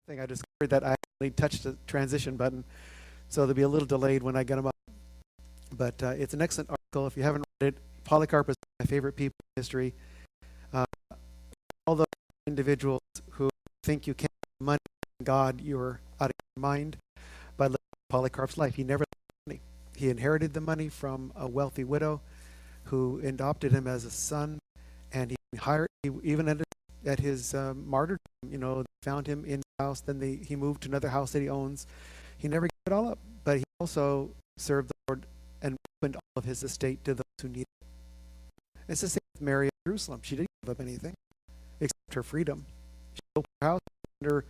thing. I discovered that I actually touched the transition button, so they'll be a little delayed when I get them up. But it's an excellent article. If you haven't read it, Polycarp is my favorite people in history. All those individuals who think you can't have money in God, you're out of your mind. By living Polycarp's life, he never had money. He inherited the money from a wealthy widow who adopted him as a son, and even at his martyrdom, found him in the house. Then he moved to another house that he owns. He never gave it all up, but he also served the Lord and opened all of his estate to those who needed it. It's the same with Mary of Jerusalem. She didn't give up anything except her freedom. She opened her house under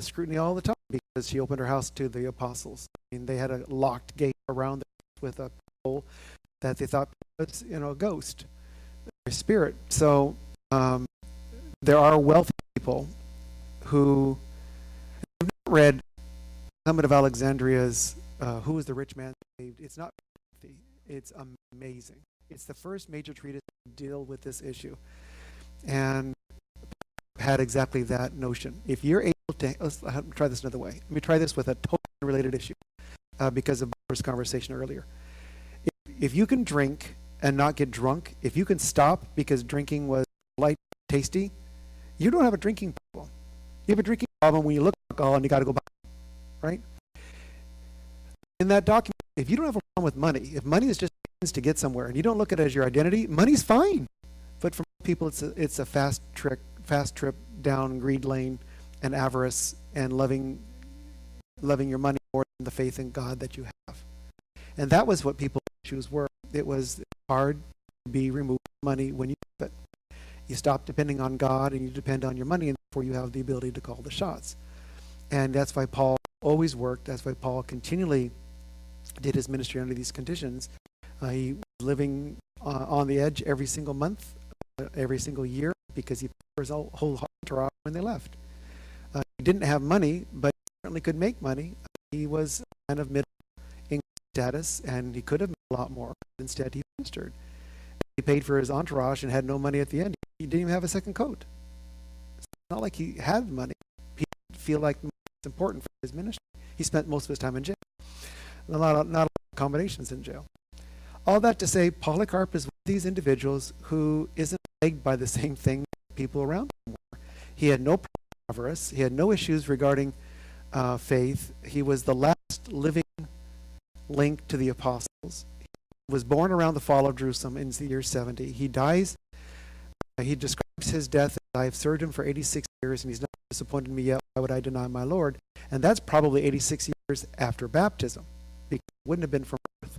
scrutiny all the time because she opened her house to the apostles. I mean, they had a locked gate around the house with a pole that they thought was, a ghost, a spirit. So there are wealthy people who have not read Clement of Alexandria's Who is the Rich Man Saved? It's not wealthy. It's amazing. It's the first major treatise to deal with this issue. And had exactly that notion. If you're able to, let's try this another way. Let me try this with a totally unrelated issue because of Barbara's conversation earlier. If you can drink and not get drunk, if you can stop because drinking was light, tasty, you don't have a drinking problem. You have a drinking problem when you look at alcohol and you got to go back, right? In that document, if you don't have a problem with money, if money is just a means to get somewhere and you don't look at it as your identity, money's fine. But for people, it's a fast trip down greed lane and avarice and loving your money more than the faith in God that you have. And that was what people's issues were. It was hard to be removed from money when you have it. You stop depending on God and you depend on your money, and therefore you have the ability to call the shots. And that's why Paul always worked. That's why Paul continually did his ministry under these conditions. He was living on the edge every single month, every single year, because he paid for his whole entourage when they left. He didn't have money, but he certainly could make money. He was a man of middle income status, and he could have made a lot more. Instead, he ministered. He paid for his entourage and had no money at the end. He didn't even have a second coat. It's not like he had money. He didn't feel like it's important for his ministry. He spent most of his time in jail. Not a lot of accommodations in jail. All that to say, Polycarp is one of these individuals who isn't plagued by the same thing people around him were. He had no avarice. He had no issues regarding faith. He was the last living link to the apostles. He was born around the fall of Jerusalem in the year 70. He dies. He describes his death as, I have served him for 86 years, and he's not disappointed me yet. Why would I deny my Lord? And that's probably 86 years after baptism, because it wouldn't have been from birth.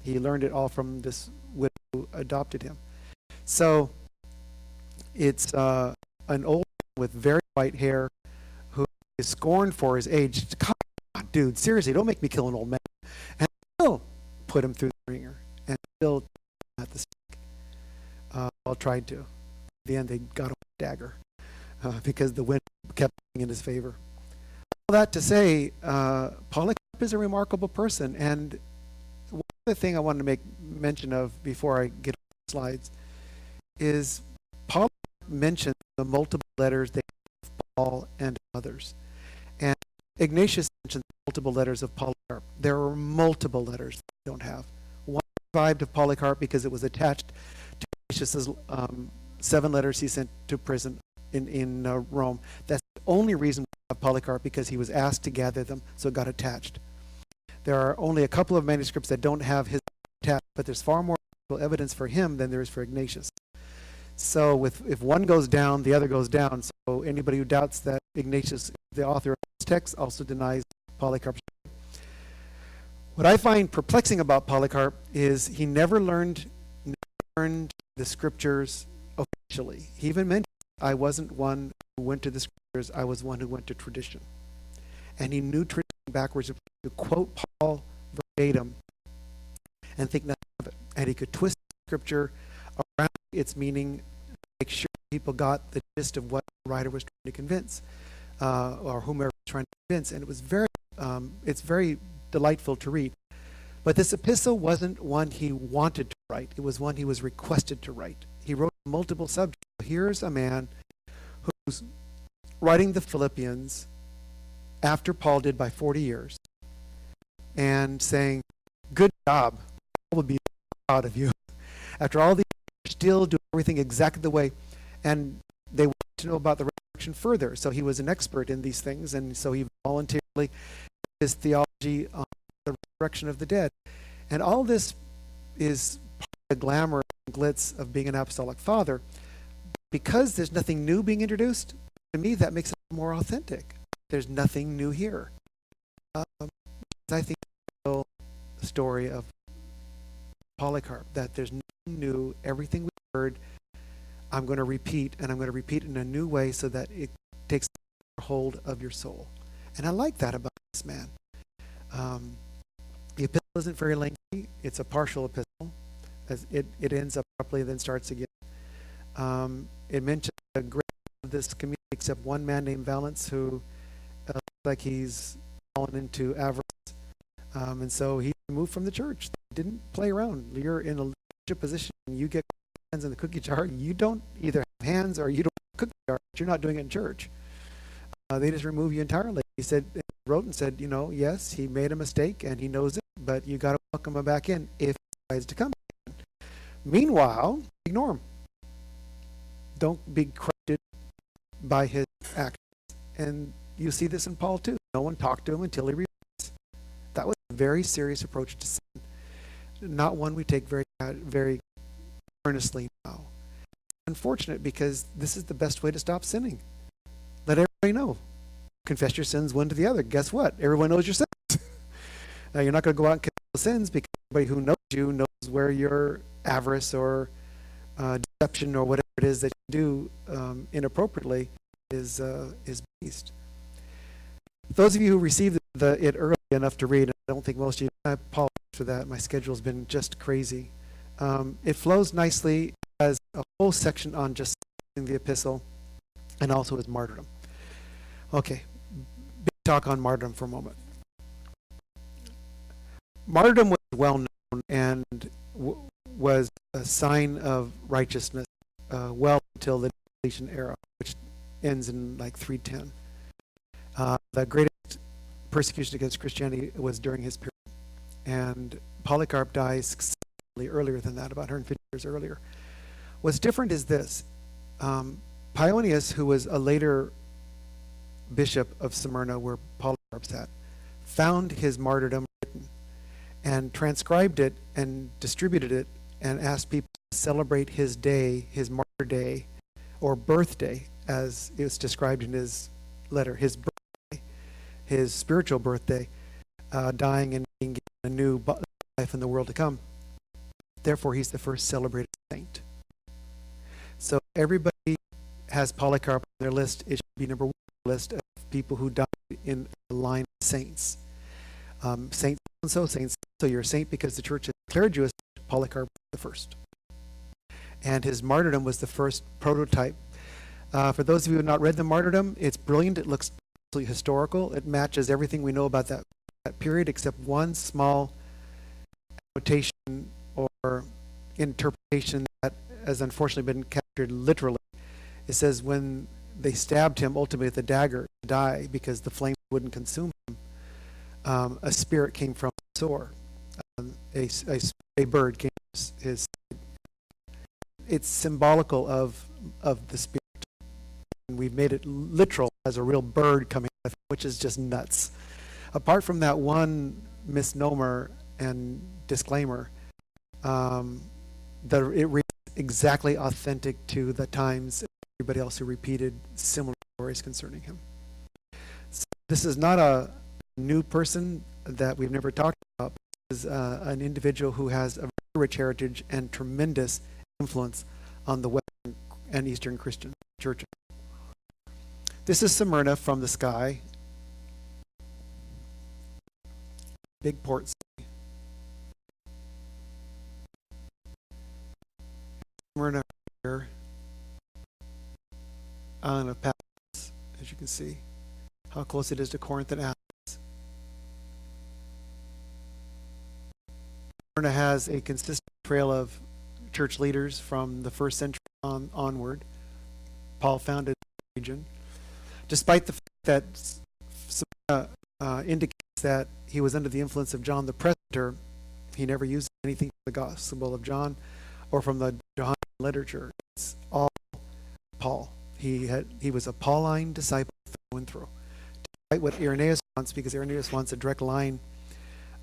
He learned it all from this widow who adopted him. So it's an old man with very white hair who is scorned for his age. Come on, dude, seriously, don't make me kill an old man. And still put him through the ringer and still at the stake. Well, tried to. At the end, they got him with a dagger because the wind kept in his favor. All that to say, Polycarp is a remarkable person. And one other thing I wanted to make mention of before I get on the slides is Polycarp mentions the multiple letters they have of Paul and others. And Ignatius mentions multiple letters of Polycarp. There are multiple letters that we don't have. One survived of Polycarp because it was attached to Ignatius's 7 letters he sent to prison in Rome. That's the only reason we have Polycarp, because he was asked to gather them, so it got attached. There are only a couple of manuscripts that don't have his attached, but there's far more evidence for him than there is for Ignatius. So if one goes down, the other goes down. So anybody who doubts that Ignatius, the author of this text, also denies Polycarp's. What I find perplexing about Polycarp is he never learned the scriptures officially. He even mentioned, I wasn't one who went to the scriptures, I was one who went to tradition. And he knew tradition backwards. To quote Paul verbatim and think nothing of it. And he could twist scripture around its meaning, make sure people got the gist of what the writer was trying to convince, or whomever was trying to convince. And it was it's very delightful to read. But this epistle wasn't one he wanted to write. It was one he was requested to write. He wrote multiple subjects. Here's a man who's writing the Philippians, after Paul did by 40 years, and saying, good job, Paul would be proud of you. After all these years, still doing everything exactly the way, and they wanted to know about the resurrection further. So he was an expert in these things, and so he voluntarily his theology on the resurrection of the dead. And all this is part of the glamour and glitz of being an apostolic father. Because there's nothing new being introduced, to me that makes it more authentic. There's nothing new here. I think the story of Polycarp, that there's nothing new, everything we heard, I'm going to repeat, and I'm going to repeat in a new way so that it takes hold of your soul. And I like that about this man. The epistle isn't very lengthy. It's a partial epistle. As it ends abruptly, then starts again. It mentions the great of this community, except one man named Valence, who looks like he's fallen into avarice. And so he moved from the church. He didn't play around. You're in a leadership position, and you get hands in the cookie jar. You don't either have hands or you don't have a cookie jar, but you're not doing it in church. They just remove you entirely. He said, wrote and said, yes, he made a mistake and he knows it, but you got to welcome him back in if he decides to come. Meanwhile, ignore him. Don't be corrupted by his actions. And you see this in Paul too. No one talked to him until he repents. That was a very serious approach to sin. Not one we take very, very earnestly now. It's unfortunate because this is the best way to stop sinning. Let everybody know. Confess your sins one to the other. Guess what? Everyone knows your sins. Now, you're not going to go out and confess the sins because everybody who knows you knows where your avarice or deception or whatever it is that you do inappropriately is based. Those of you who received it early enough to read, I don't think most of you, I apologize for that. My schedule's been just crazy. It flows nicely as a whole section on just the epistle and also his martyrdom. Okay, big talk on martyrdom for a moment. Martyrdom was well known and was a sign of righteousness well until the Diocletian era, which ends in like 310. The greatest persecution against Christianity was during his period, and Polycarp dies successfully earlier than that, about 150 years earlier. What's different is this. Pionius, who was a later bishop of Smyrna, where Polycarp sat, found his martyrdom written and transcribed it and distributed it and asked people to celebrate his day, his martyr day, or birthday, as it was described in his letter, his birthday, his spiritual birthday, dying and being given a new life in the world to come. Therefore, he's the first celebrated saint. So everybody has Polycarp on their list. It should be number one on the list of people who died in a line of saints. Saint so saints. So you're a saint because the church has declared you as Polycarp the first. And his martyrdom was the first prototype. For those of you who have not read the martyrdom, it's brilliant. It looks absolutely historical. It matches everything we know about that period except one small notation or interpretation that has unfortunately been captured literally. It says when they stabbed him ultimately with the dagger to die because the flame wouldn't consume him, a spirit came from his sore. A bird came from his. It's symbolical of the spirit. And we've made it literal as a real bird coming out of it, which is just nuts. Apart from that one misnomer and disclaimer, it reads exactly authentic to the times and everybody else who repeated similar stories concerning him. So this is not a new person that we've never talked about. This is an individual who has a very rich heritage and tremendous influence on the Western and Eastern Christian churches. This is Smyrna from the sky. Big port city. Smyrna here. Island of Patmos, as you can see. How close it is to Corinth and Athens. Smyrna has a consistent trail of church leaders from the first century onward. Paul founded the region. Despite the fact that Smyrna indicates that he was under the influence of John the Presbyter. He never used anything from the Gospel of John or from the Johannine literature. It's all Paul. He was a Pauline disciple through and through. Despite what Irenaeus wants, because Irenaeus wants a direct line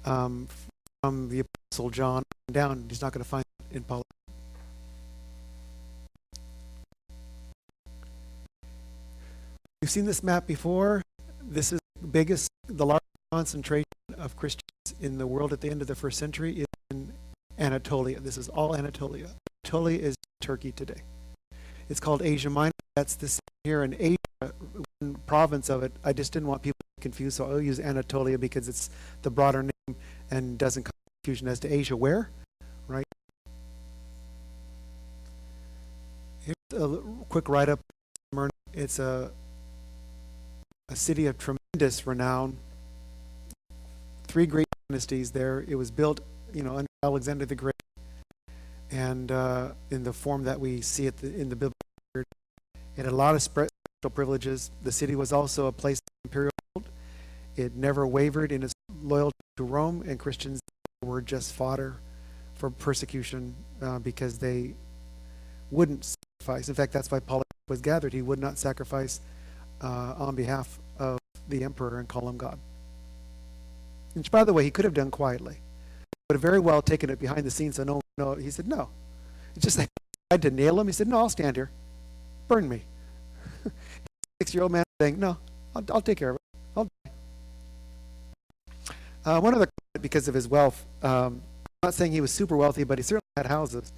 from the Apostle John down. He's not going to find it in Paul. We've seen this map before. This is the largest concentration of Christians in the world at the end of the first century is in Anatolia. This is all Anatolia. Anatolia is Turkey today. It's called Asia Minor. That's this here in Asia, one province of it. I just didn't want people to be confused, so I'll use Anatolia because it's the broader name and doesn't cause confusion as to Asia where, right? Here's a quick write-up of Smyrna. It's a city of tremendous renown. 3 great dynasties there. It was built, under Alexander the Great, and in the form that we see it in the biblical record. It had a lot of special privileges. The city was also a place of imperial cult. It never wavered in its loyalty to Rome, and Christians were just fodder for persecution because they wouldn't sacrifice. In fact, that's why Polycarp was gathered. He would not sacrifice on behalf of the emperor and call him God. Which, by the way, he could have done quietly. But very well taken it behind the scenes so no one would know. He said, no. It's just like I had to nail him. He said, no, I'll stand here. Burn me. 6-year-old man saying, no, I'll take care of it. I'll die. One other comment because of his wealth. I'm not saying he was super wealthy, but he certainly had houses.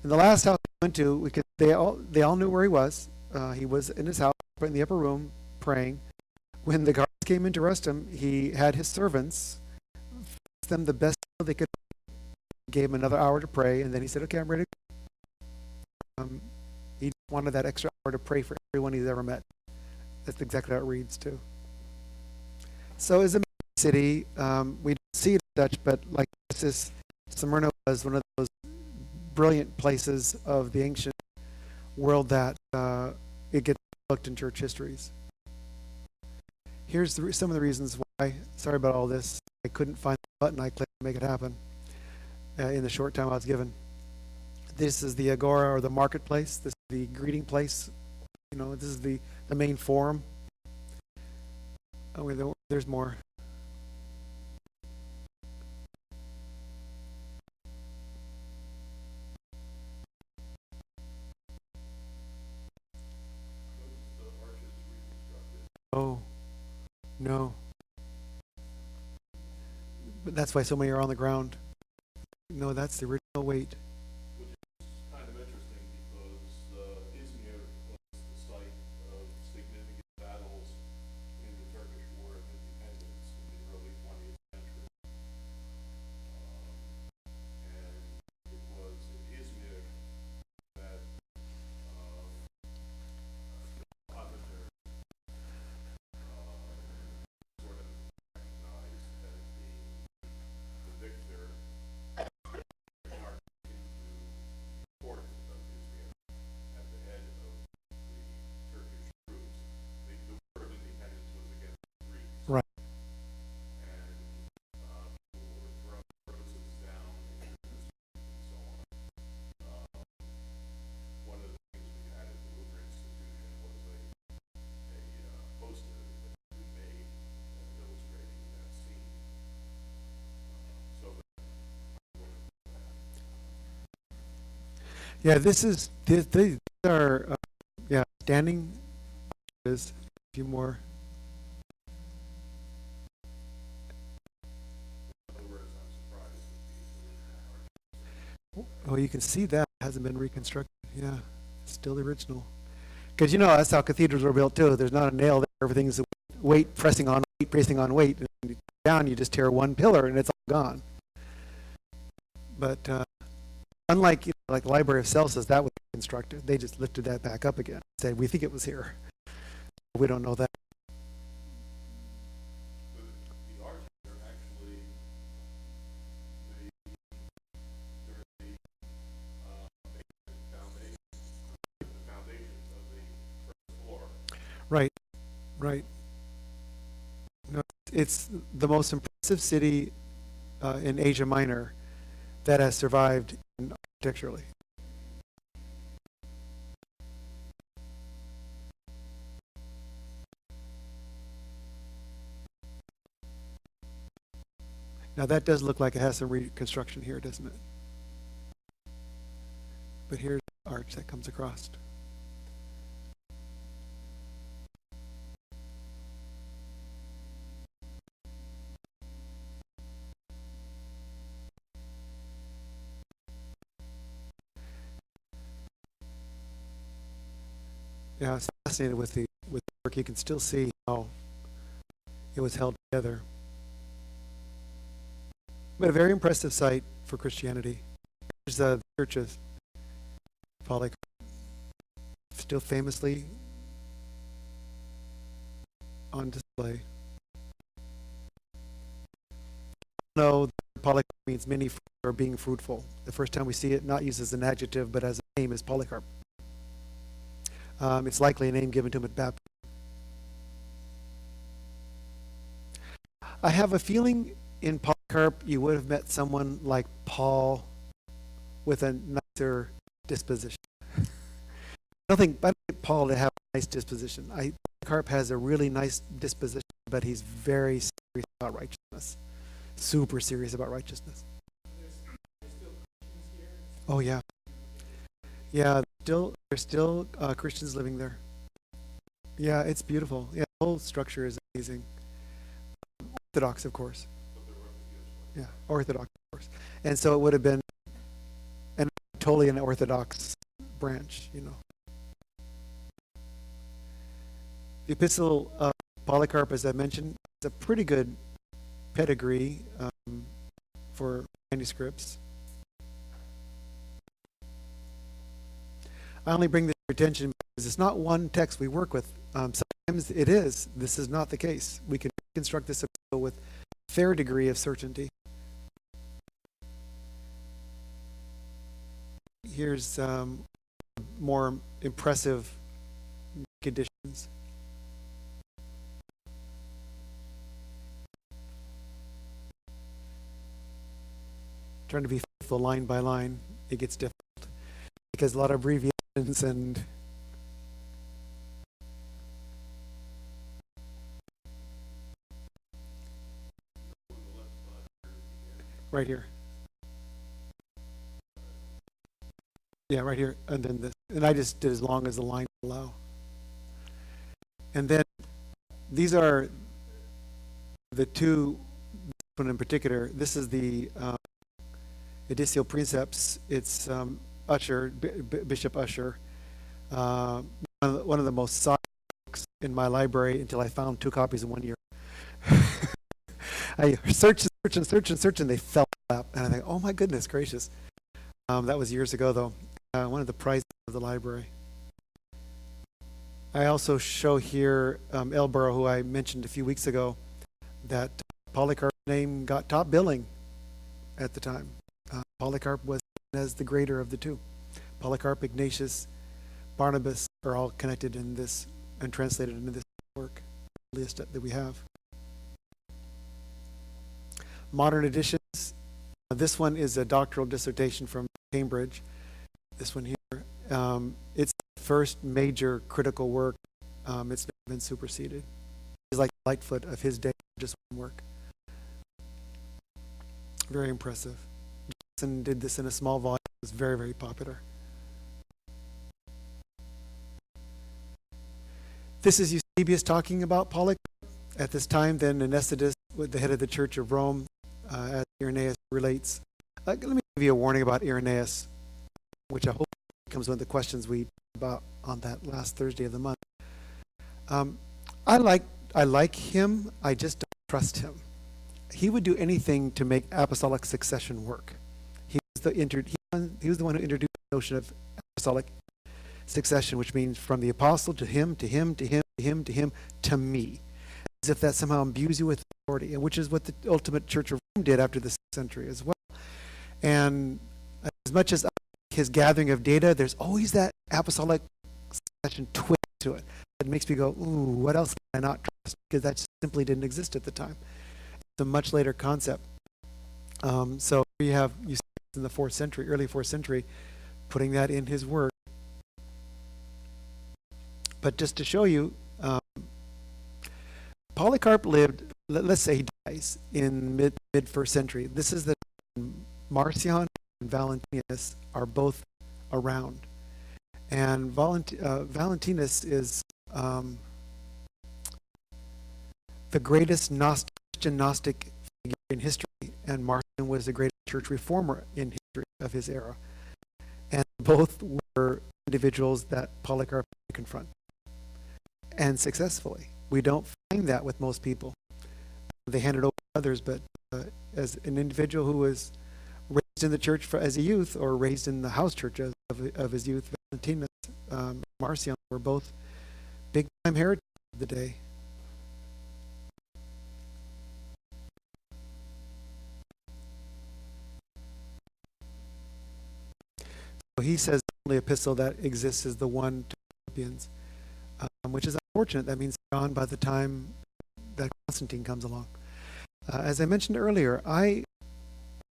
And the last house he went to, because they all knew where he was. He was in his house, in the upper room, praying. When the guards came in to arrest him, he had his servants fix them the best meal they could. Gave him another hour to pray, and then he said, okay, I'm ready to go. He wanted that extra hour to pray for everyone he's ever met. That's exactly how it reads, too. So it's a city. We don't see it in Dutch, but like Ephesus, Smyrna was one of those brilliant places of the ancient world that it gets looked in church histories. Here's some of the reasons why. Sorry about all this. I couldn't find the button I clicked to make it happen in the short time I was given. This is the agora, or the marketplace. This is the greeting place. This is the main forum. Oh, wait, there's more. Oh, no. But that's why so many are on the ground. No, that's the original weight. Which is kind of interesting because Izmir was the site of significant battles in the Turkish War of Independence in the early 20th century. And it was in Izmir that the officer sort of recognized as being the victor. Right. And people were throwing roses down into the street and so on. One of the things we had at the Hoover Institution was a poster that we made illustrating that scene. Yeah, these are standing. There's a few more. Oh, you can see that it hasn't been reconstructed. Yeah, it's still the original. Because that's how cathedrals were built too. There's not a nail there. Everything's weight pressing on weight, pressing on weight. And down, you just tear one pillar and it's all gone. But unlike like the Library of Celsus, that was constructed. They just lifted that back up again. Said we think it was here. We don't know that. The arches are actually the foundations of the first floor. Right, right. It's the most impressive city in Asia Minor that has survived architecturally. Now that does look like it has some reconstruction here, doesn't it? But here's the arch that comes across. Yeah, it's fascinated with the work. You can still see how it was held together. But a very impressive site for Christianity. Here's the church of Polycarp, still famously on display. No, Polycarp means many fruit or being fruitful. The first time we see it, not used as an adjective, but as a name, is Polycarp. It's likely a name given to him at baptism. I have a feeling in Polycarp you would have met someone like Paul with a nicer disposition. I don't think Paul to have a nice disposition. Polycarp has a really nice disposition, but he's very serious about righteousness. Super serious about righteousness. Oh yeah. Yeah, there's still Christians living there. Yeah, it's beautiful. Yeah, the whole structure is amazing. Orthodox, of course. Yeah, Orthodox, of course. And so it would have been an Anatolian Orthodox branch, you know. The Epistle of Polycarp, as I mentioned, is a pretty good pedigree for manuscripts. I only bring this to your attention because it's not one text we work with. Sometimes it is. This is not the case. We can reconstruct this epistle with a fair degree of certainty. Here's more impressive conditions. Trying to be faithful line by line, it gets difficult because a lot of abbreviations and right here. Yeah, right here, and then this. And I just did as long as the line would allow. And then these are the two, this one in particular. This is the Editio Princeps. It's Usher, Bishop Usher. One of the most sought books in my library until I found 2 copies in 1 year. I searched and they fell up. And I think, oh my goodness gracious. That was years ago though. One of the prizes of the library. I also show here Elborough, who I mentioned a few weeks ago, that Polycarp's name got top billing at the time. Polycarp was as the greater of the two. Polycarp, Ignatius, Barnabas are all connected in this and translated into this work list that we have. Modern editions. This one is a doctoral dissertation from Cambridge. This one here. It's the first major critical work. It's never been superseded. He's like Lightfoot of his day, just one work. Very impressive. Johnson did this in a small volume. It was very, very popular. This is Eusebius talking about Polycarp. At this time, then Anesthetist, the head of the Church of Rome, as Irenaeus relates. Let me give you a warning about Irenaeus, which I hope becomes one of the questions we about on that last Thursday of the month. I like him. I just don't trust him. He would do anything to make apostolic succession work. He was the one who introduced the notion of apostolic succession, which means from the apostle to him, to him, to him, to him, to him, to me. As if that somehow imbues you with authority, and which is what the ultimate Church of Rome did after the 6th century as well. And as much as his gathering of data, there's always that apostolic succession twist to it that makes me go, ooh, what else can I not trust? Because that's simply didn't exist at the time. It's a much later concept. So you see in the 4th century, early 4th century, putting that in his work. But just to show you, Polycarp lived, let's say he dies in mid 1st century. This is the Marcion and Valentinus are both around. And Valentinus is the greatest Christian Gnostic figure in history, and Marcion was the greatest church reformer in history of his era. And both were individuals that Polycarp had to confront, and successfully. We don't find that with most people. They hand it over to others, but as an individual who was raised in the church as a youth, or raised in the house church of his youth, Valentinus, Marcion were both big-time heretics of the day. So he says the only epistle that exists is the one to Philippians, which is unfortunate. That means gone by the time that Constantine comes along. As I mentioned earlier,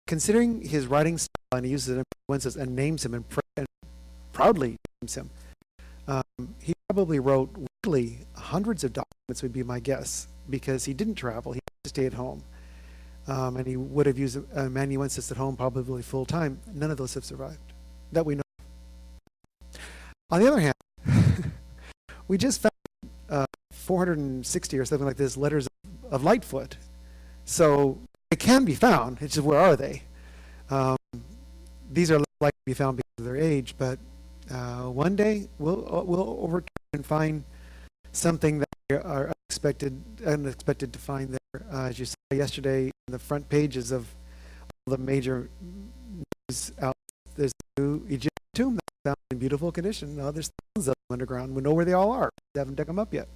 considering his writing style, and he uses influences and names him and proudly names him, he probably wrote weekly hundreds of documents, would be my guess, because he didn't travel. He had to stay at home. And he would have used amanuensis at home probably full time. None of those have survived that we know. On the other hand, we just found 460 or something like this letters of Lightfoot. So they can be found. It's just, where are they? These are likely to be found because of their age, but one day we'll overturn and find something that we are unexpected to find there. As you saw yesterday, in the front pages of all the major news outlets, there's a new Egyptian tomb that's found in beautiful condition. There's thousands of them underground. We know where they all are. They haven't dug them up yet.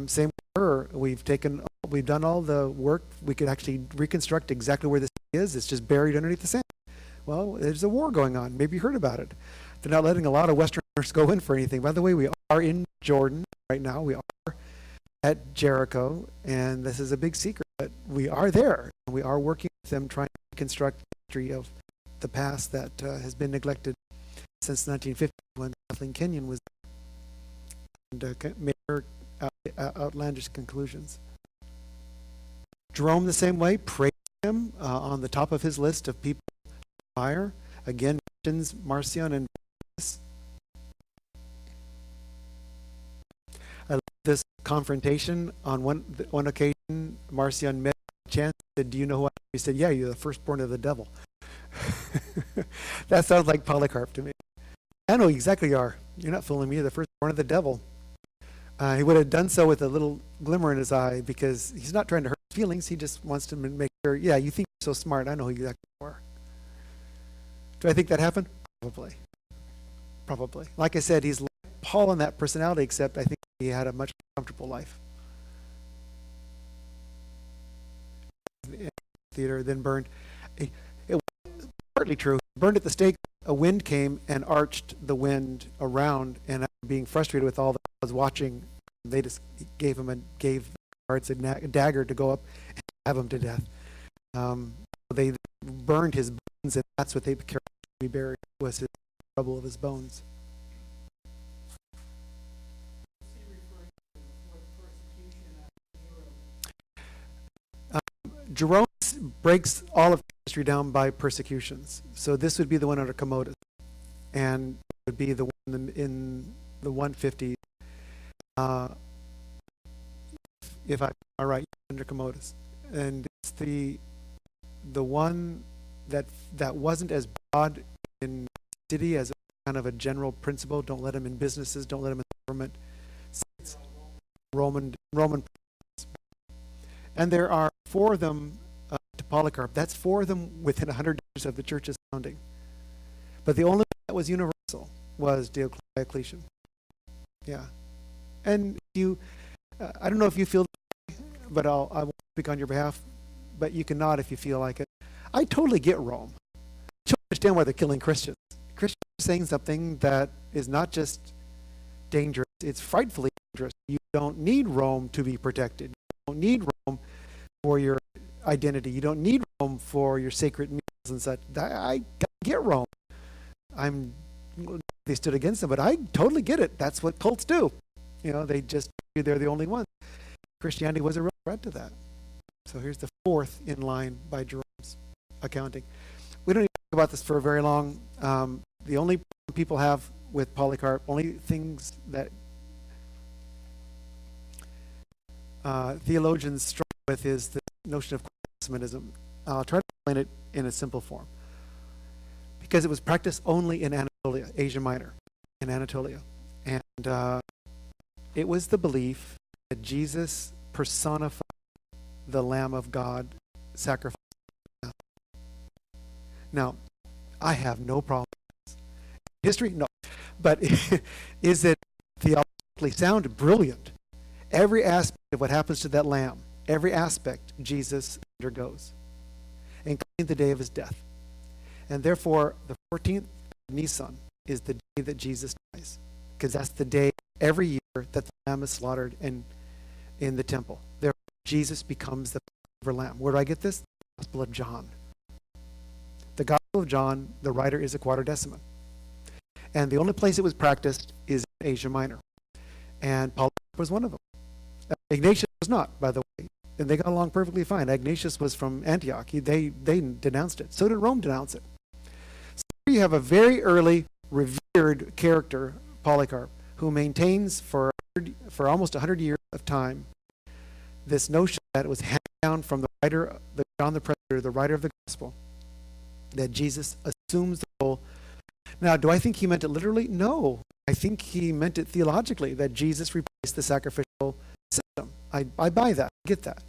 Same with her. We've done all the work. We could actually reconstruct exactly where this is. It's just buried underneath the sand. Well, there's a war going on. Maybe you heard about it. They're not letting a lot of Westerners go in for anything. By the way, we are in Jordan right now. We are at Jericho, and this is a big secret, but we are there. And we are working with them, trying to reconstruct the history of the past that has been neglected since 1950, when Kathleen Kenyon was there and made her outlandish conclusions. Jerome, the same way, praised him on the top of his list of people to admire. Again, mentions Marcion and Valentinus. I love this confrontation. On one occasion, Marcion met chance, said, "Do you know who I am?" He said, "Yeah, you're the firstborn of the devil." That sounds like Polycarp to me. I know exactly you are. You're not fooling me. You're the firstborn of the devil. He would have done so with a little glimmer in his eye, because he's not trying to hurt his feelings. He just wants to make sure, yeah, you think you're so smart. I know who exactly you are. Do I think that happened? Probably. Probably. Like I said, he's like Paul in that personality, except I think he had a much more comfortable life. Theater, then burned. It was partly true. Burned at the stake. A wind came and arched the wind around, and after being frustrated with all the crowds watching, they just gave the guards a dagger to go up and have him to death. They burned his bones, and that's what they carried to be buried, was his rubble of his bones. Jerome breaks all of history down by persecutions. So this would be the one under Commodus, and it would be the one in the 150. If I'm right, under Commodus, and it's the one that wasn't as broad in the city as kind of a general principle. Don't let them in businesses. Don't let them in government. It's Roman. And there are 4 of them to Polycarp. That's 4 of them within 100 years of the church's founding. But the only one that was universal was Diocletian. Yeah. And I don't know if you feel, but I won't speak on your behalf, but you can nod if you feel like it. I totally get Rome. I don't understand why they're killing Christians. Christians are saying something that is not just dangerous, it's frightfully dangerous. You don't need Rome to be protected. You don't need Rome for your identity. You don't need Rome for your sacred meals and such. I get Rome. They stood against them, but I totally get it. That's what cults do. They just they're the only ones. Christianity was a real threat to that. So here's the fourth in line by Jerome's accounting. We don't need to talk about this for very long. The only problem people have with Polycarp, only things that theologians struggle with is the notion of Quasi-Testamentism. I'll try to explain it in a simple form. Because it was practiced only in Anatolia, Asia Minor, in Anatolia. And it was the belief that Jesus personified the Lamb of God sacrificed. Now, I have no problem with this. History? No. But is it theologically sound? Brilliant. Every aspect of what happens to that lamb, every aspect Jesus undergoes, including the day of his death. And therefore, the 14th of Nisan is the day that Jesus dies, because that's the day every year that the lamb is slaughtered in the temple. Therefore, Jesus becomes the Passover lamb. Where do I get this? The Gospel of John. The Gospel of John, the writer is a Quatordeciman. And the only place it was practiced is in Asia Minor. And Polycarp was one of them. Ignatius was not, by the way. And they got along perfectly fine. Ignatius was from Antioch. They denounced it. So did Rome denounce it. So here you have a very early, revered character, Polycarp, who maintains for almost 100 years of time this notion that it was handed down from the writer, John the Predator, the writer of the Gospel, that Jesus assumes the role. Now, do I think he meant it literally? No. I think he meant it theologically, that Jesus replaced the sacrificial system. I buy that. I get that.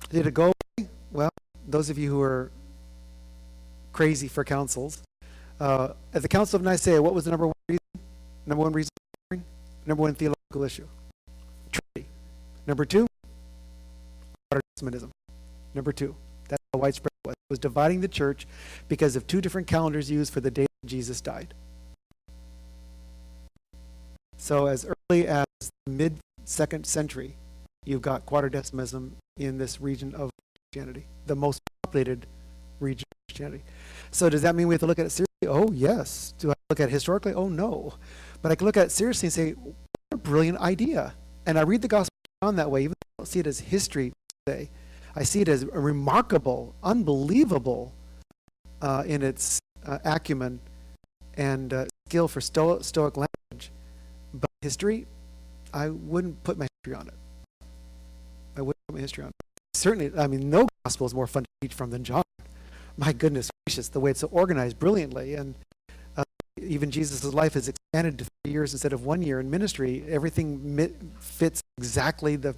Did it go away? Well, those of you who are crazy for councils, at the Council of Nicaea, what was the number one reason? Number one theological issue? Trinity. Number two? Protestantism. Number two. That's how widespread it was. It was dividing the church because of two different calendars used for the day that Jesus died. So as early as the mid-2nd century, you've got Quatordecimism in this region of Christianity, the most populated region of Christianity. So does that mean we have to look at it seriously? Oh, yes. Do I look at it historically? Oh, no. But I can look at it seriously and say, what a brilliant idea. And I read the Gospel of John that way, even though I don't see it as history today. I see it as a remarkable, unbelievable in its acumen and skill for Stoic language. But history, I wouldn't put my history on it. I wouldn't put my history on it. Certainly, I mean, no gospel is more fun to teach from than John. My goodness gracious, the way it's so organized brilliantly. And even Jesus' life is expanded to 3 years instead of 1 year in ministry. Everything fits exactly the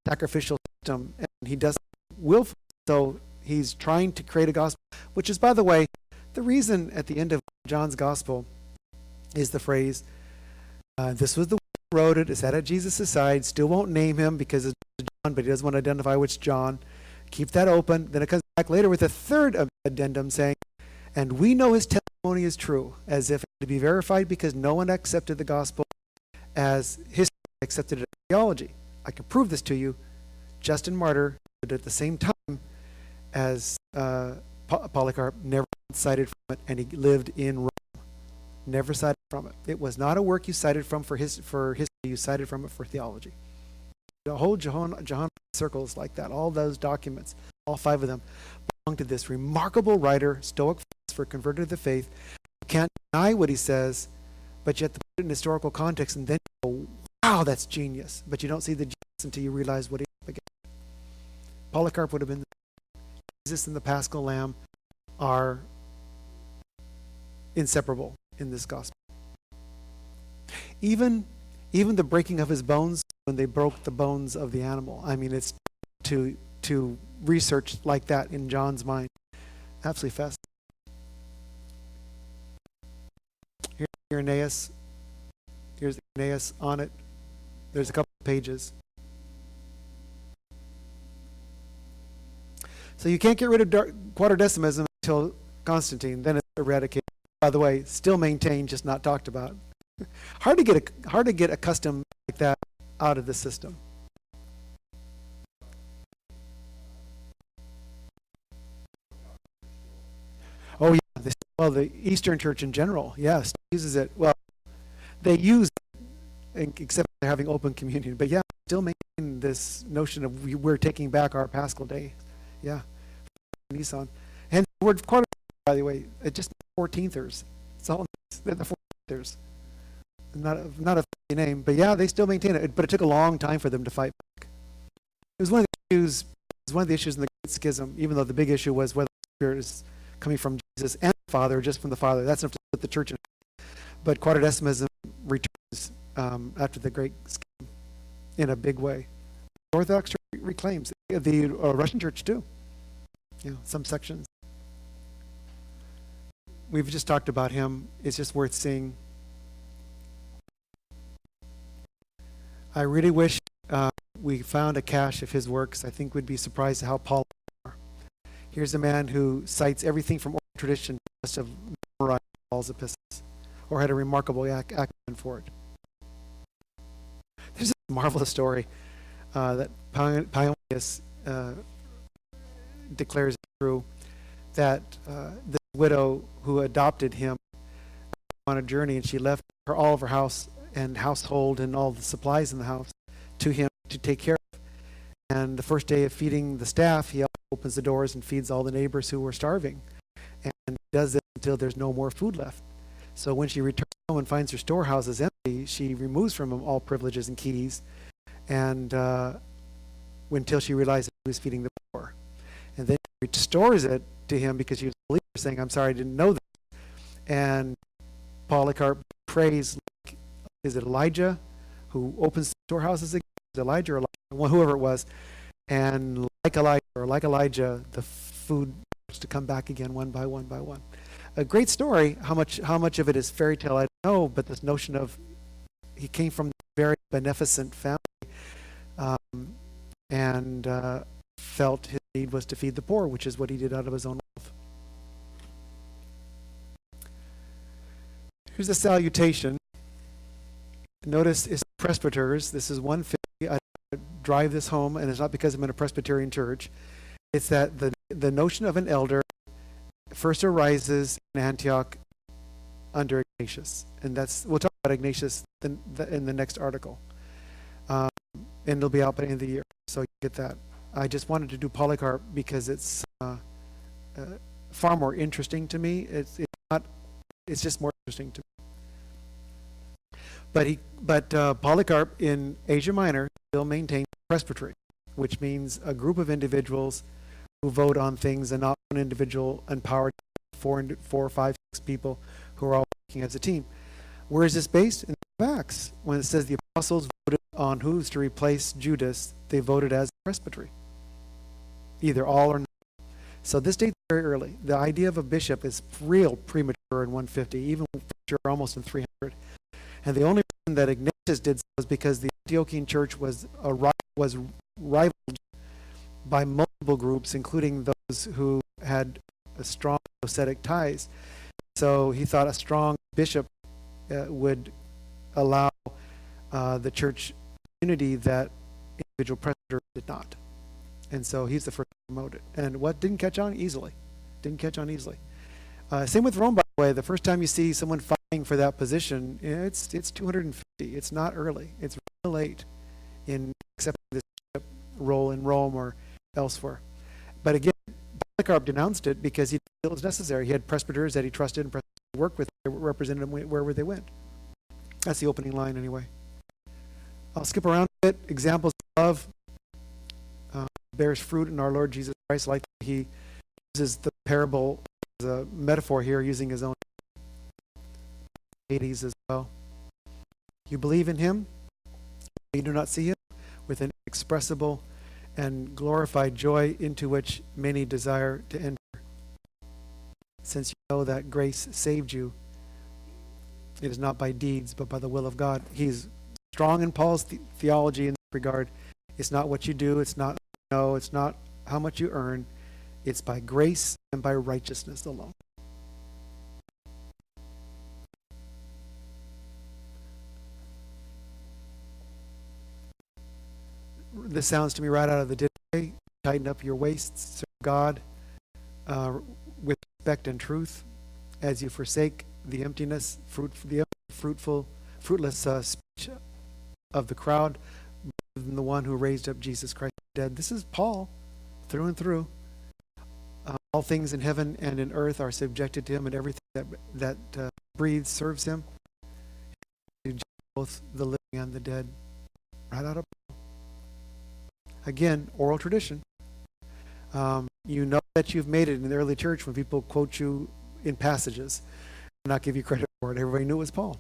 sacrificial system, and he doesn't willfully. So he's trying to create a gospel, which is, by the way, the reason at the end of John's gospel is the phrase, this was the one who wrote it, is that at Jesus' side, still won't name him because it's John, but he doesn't want to identify which John. Keep that open. Then it comes back later with a third addendum saying, and we know his testimony is true, as if to be verified because no one accepted the gospel as history accepted it as theology. I can prove this to you. Justin Martyr, at the same time as Polycarp, never cited from it, and he lived in Rome. Never cited from it. It was not a work you cited from for history. You cited from it for theology. The whole Johannine circles like that. All those documents, all 5 of them, belong to this remarkable writer, Stoic philosopher, converted to the faith. You can't deny what he says, but you have to put it in historical context, and then you go, wow, that's genius. But you don't see the genius until you realize what he's up against. Polycarp would have been Jesus and the Paschal Lamb are inseparable in this gospel. Even the breaking of his bones, when they broke the bones of the animal. I mean, it's to research like that in John's mind. Absolutely fascinating. Here's Irenaeus. Here's Irenaeus on it. There's a couple of pages. So you can't get rid of Quatordecimism until Constantine. Then it's eradicated. By the way, still maintained, just not talked about. Hard to get accustomed like that out of the system. Oh yeah, well, the Eastern Church in general, yes, uses it. Well, they use it, except they're having open communion. But yeah, still maintain this notion of we're taking back our Paschal day. Yeah, Nissan. And the word quarter, by the way, it just 14thers. It's all they're the 14thers. Not a fancy name, but yeah, they still maintain it. But it took a long time for them to fight back. It was one of the issues. It was one of the issues in the Great Schism. Even though the big issue was whether the Spirit is coming from Jesus and the Father, or just from the Father. That's enough to split the church in. But Quartodecimism returns after the Great Schism in a big way. The Orthodox Church reclaims the Russian Church too. Some sections. We've just talked about him. It's just worth seeing. I really wish we found a cache of his works. I think we'd be surprised at how polished they are. Here's a man who cites everything from oral tradition, must have memorized Paul's epistles, or had a remarkable acumen for it. There's a marvelous story that Paionius declares true, that the widow who adopted him on a journey, and she left all of her house and household and all the supplies in the house to him to take care of. And the first day of feeding the staff, he opens the doors and feeds all the neighbors who were starving, and does this until there's no more food left. So when she returns home and finds her storehouses empty, she removes from him all privileges and keys, and until she realizes he was feeding the poor. And then she restores it to him because he was a believer, saying, "I'm sorry, I didn't know this." And Polycarp prays, like, is it Elijah who opens the storehouses again? Is it Elijah or Elijah? Whoever it was. And like Elijah, the food starts to come back again one by one by one. A great story. How much of it is fairy tale, I don't know, but this notion of he came from a very beneficent family, and felt his need was to feed the poor, which is what he did out of his own wealth. Here's a salutation. Notice it's presbyters. This is 150. I drive this home, and it's not because I'm in a Presbyterian church. It's that the notion of an elder first arises in Antioch under Ignatius, and we'll talk about Ignatius in the next article, and it'll be out by the end of the year, so you get that. I just wanted to do Polycarp because it's far more interesting to me. It's just more interesting to me. But Polycarp in Asia Minor still maintains presbytery, which means a group of individuals who vote on things, and not one individual empowered 4, 5, 6 people who are all working as a team. Where is this based? In the Acts. When it says the apostles voted on who's to replace Judas, they voted as presbytery, either all or none. So this dates very early. The idea of a bishop is real premature in 150, even almost in 300. And the only reason that Ignatius did so was because the Antiochian church was rivaled by multiple groups, including those who had a strong ascetic ties. So he thought a strong bishop would allow the church unity that individual presbyters did not. And so he's the first to promote it. And what didn't catch on easily. Same with Rome, by the way. The first time you see someone fighting for that position, it's 250. It's not early. It's real late in accepting this role in Rome or elsewhere. But again, Polycarp denounced it because he felt it was necessary. He had presbyters that he trusted and worked with, represented them wherever they went. That's the opening line anyway. I'll skip around a bit. Examples of love bears fruit in our Lord Jesus Christ, like he uses the parable as a metaphor here, using his own Hades as well. You believe in him, you do not see him, with an inexpressible and glorified joy into which many desire to enter. Since you know that grace saved you, it is not by deeds, but by the will of God. He's strong in Paul's theology in that regard. It's not what you do, it's not it's not how much you earn. It's by grace and by righteousness alone. This sounds to me right out of the dictionary. Tighten up your waists, serve God with respect and truth, as you forsake the emptiness, fruitless speech of the crowd, rather than the one who raised up Jesus Christ from the dead. This is Paul, through and through. All things in heaven and in earth are subjected to him, and everything that breathes serves him. Both the living and the dead. Right out of Paul. Again, oral tradition. You know that you've made it in the early church when people quote you in passages and not give you credit for it. Everybody knew it was Paul.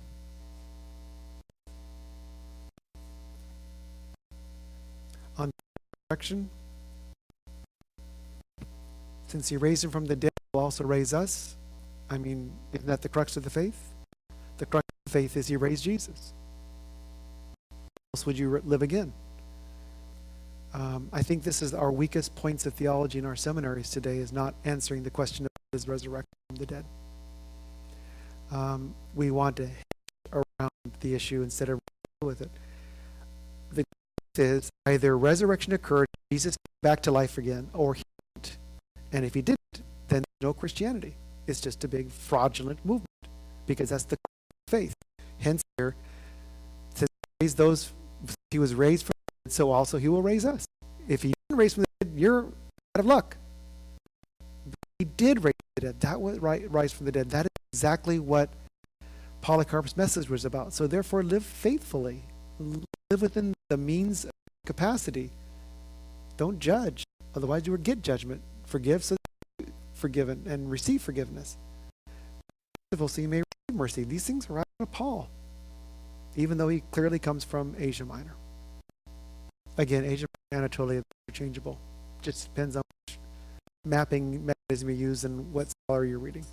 On resurrection, since he raised him from the dead, he will also raise us. I mean, isn't that the crux of the faith? The crux of the faith is he raised Jesus. How else would you live again? I think this is our weakest points of theology in our seminaries today, is not answering the question of his resurrection from the dead. We want to hit around the issue instead of deal with it. The truth is, either resurrection occurred, Jesus came back to life again, or he didn't. And if he didn't, then no Christianity. It's just a big fraudulent movement, because that's the faith. Hence here, it says he was raised from the dead, so also he will raise us. If he didn't raise from the dead, you're out of luck. But he did raise from the dead. That was rise from the dead. That is exactly what Polycarp's message was about. So therefore, live faithfully. Live within the means of capacity. Don't judge. Otherwise, you will get judgment. Forgive so that you're forgiven and receive forgiveness. So you may receive mercy. These things are right out of Paul, even though he clearly comes from Asia Minor. Again, Asia Minor and Anatolia are interchangeable. Just depends on which mapping mechanism you use and what scholar you're reading.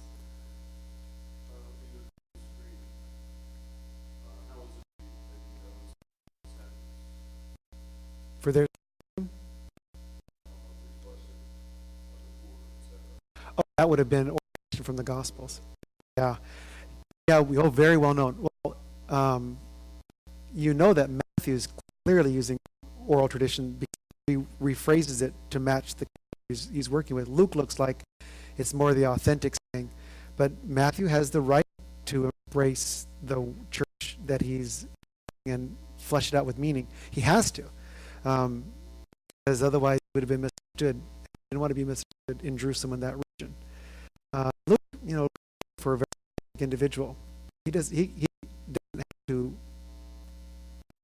For their that would have been origin from the Gospels. Yeah, we all very well known. Well, you know that Matthew is clearly using oral tradition because he rephrases it to match the he's working with. Luke looks like it's more the authentic saying, but Matthew has the right to embrace the church that he's and flesh it out with meaning. He has to, because otherwise it would have been misunderstood. He didn't want to be misunderstood in Jerusalem in that region. Luke, for a very individual, he doesn't have to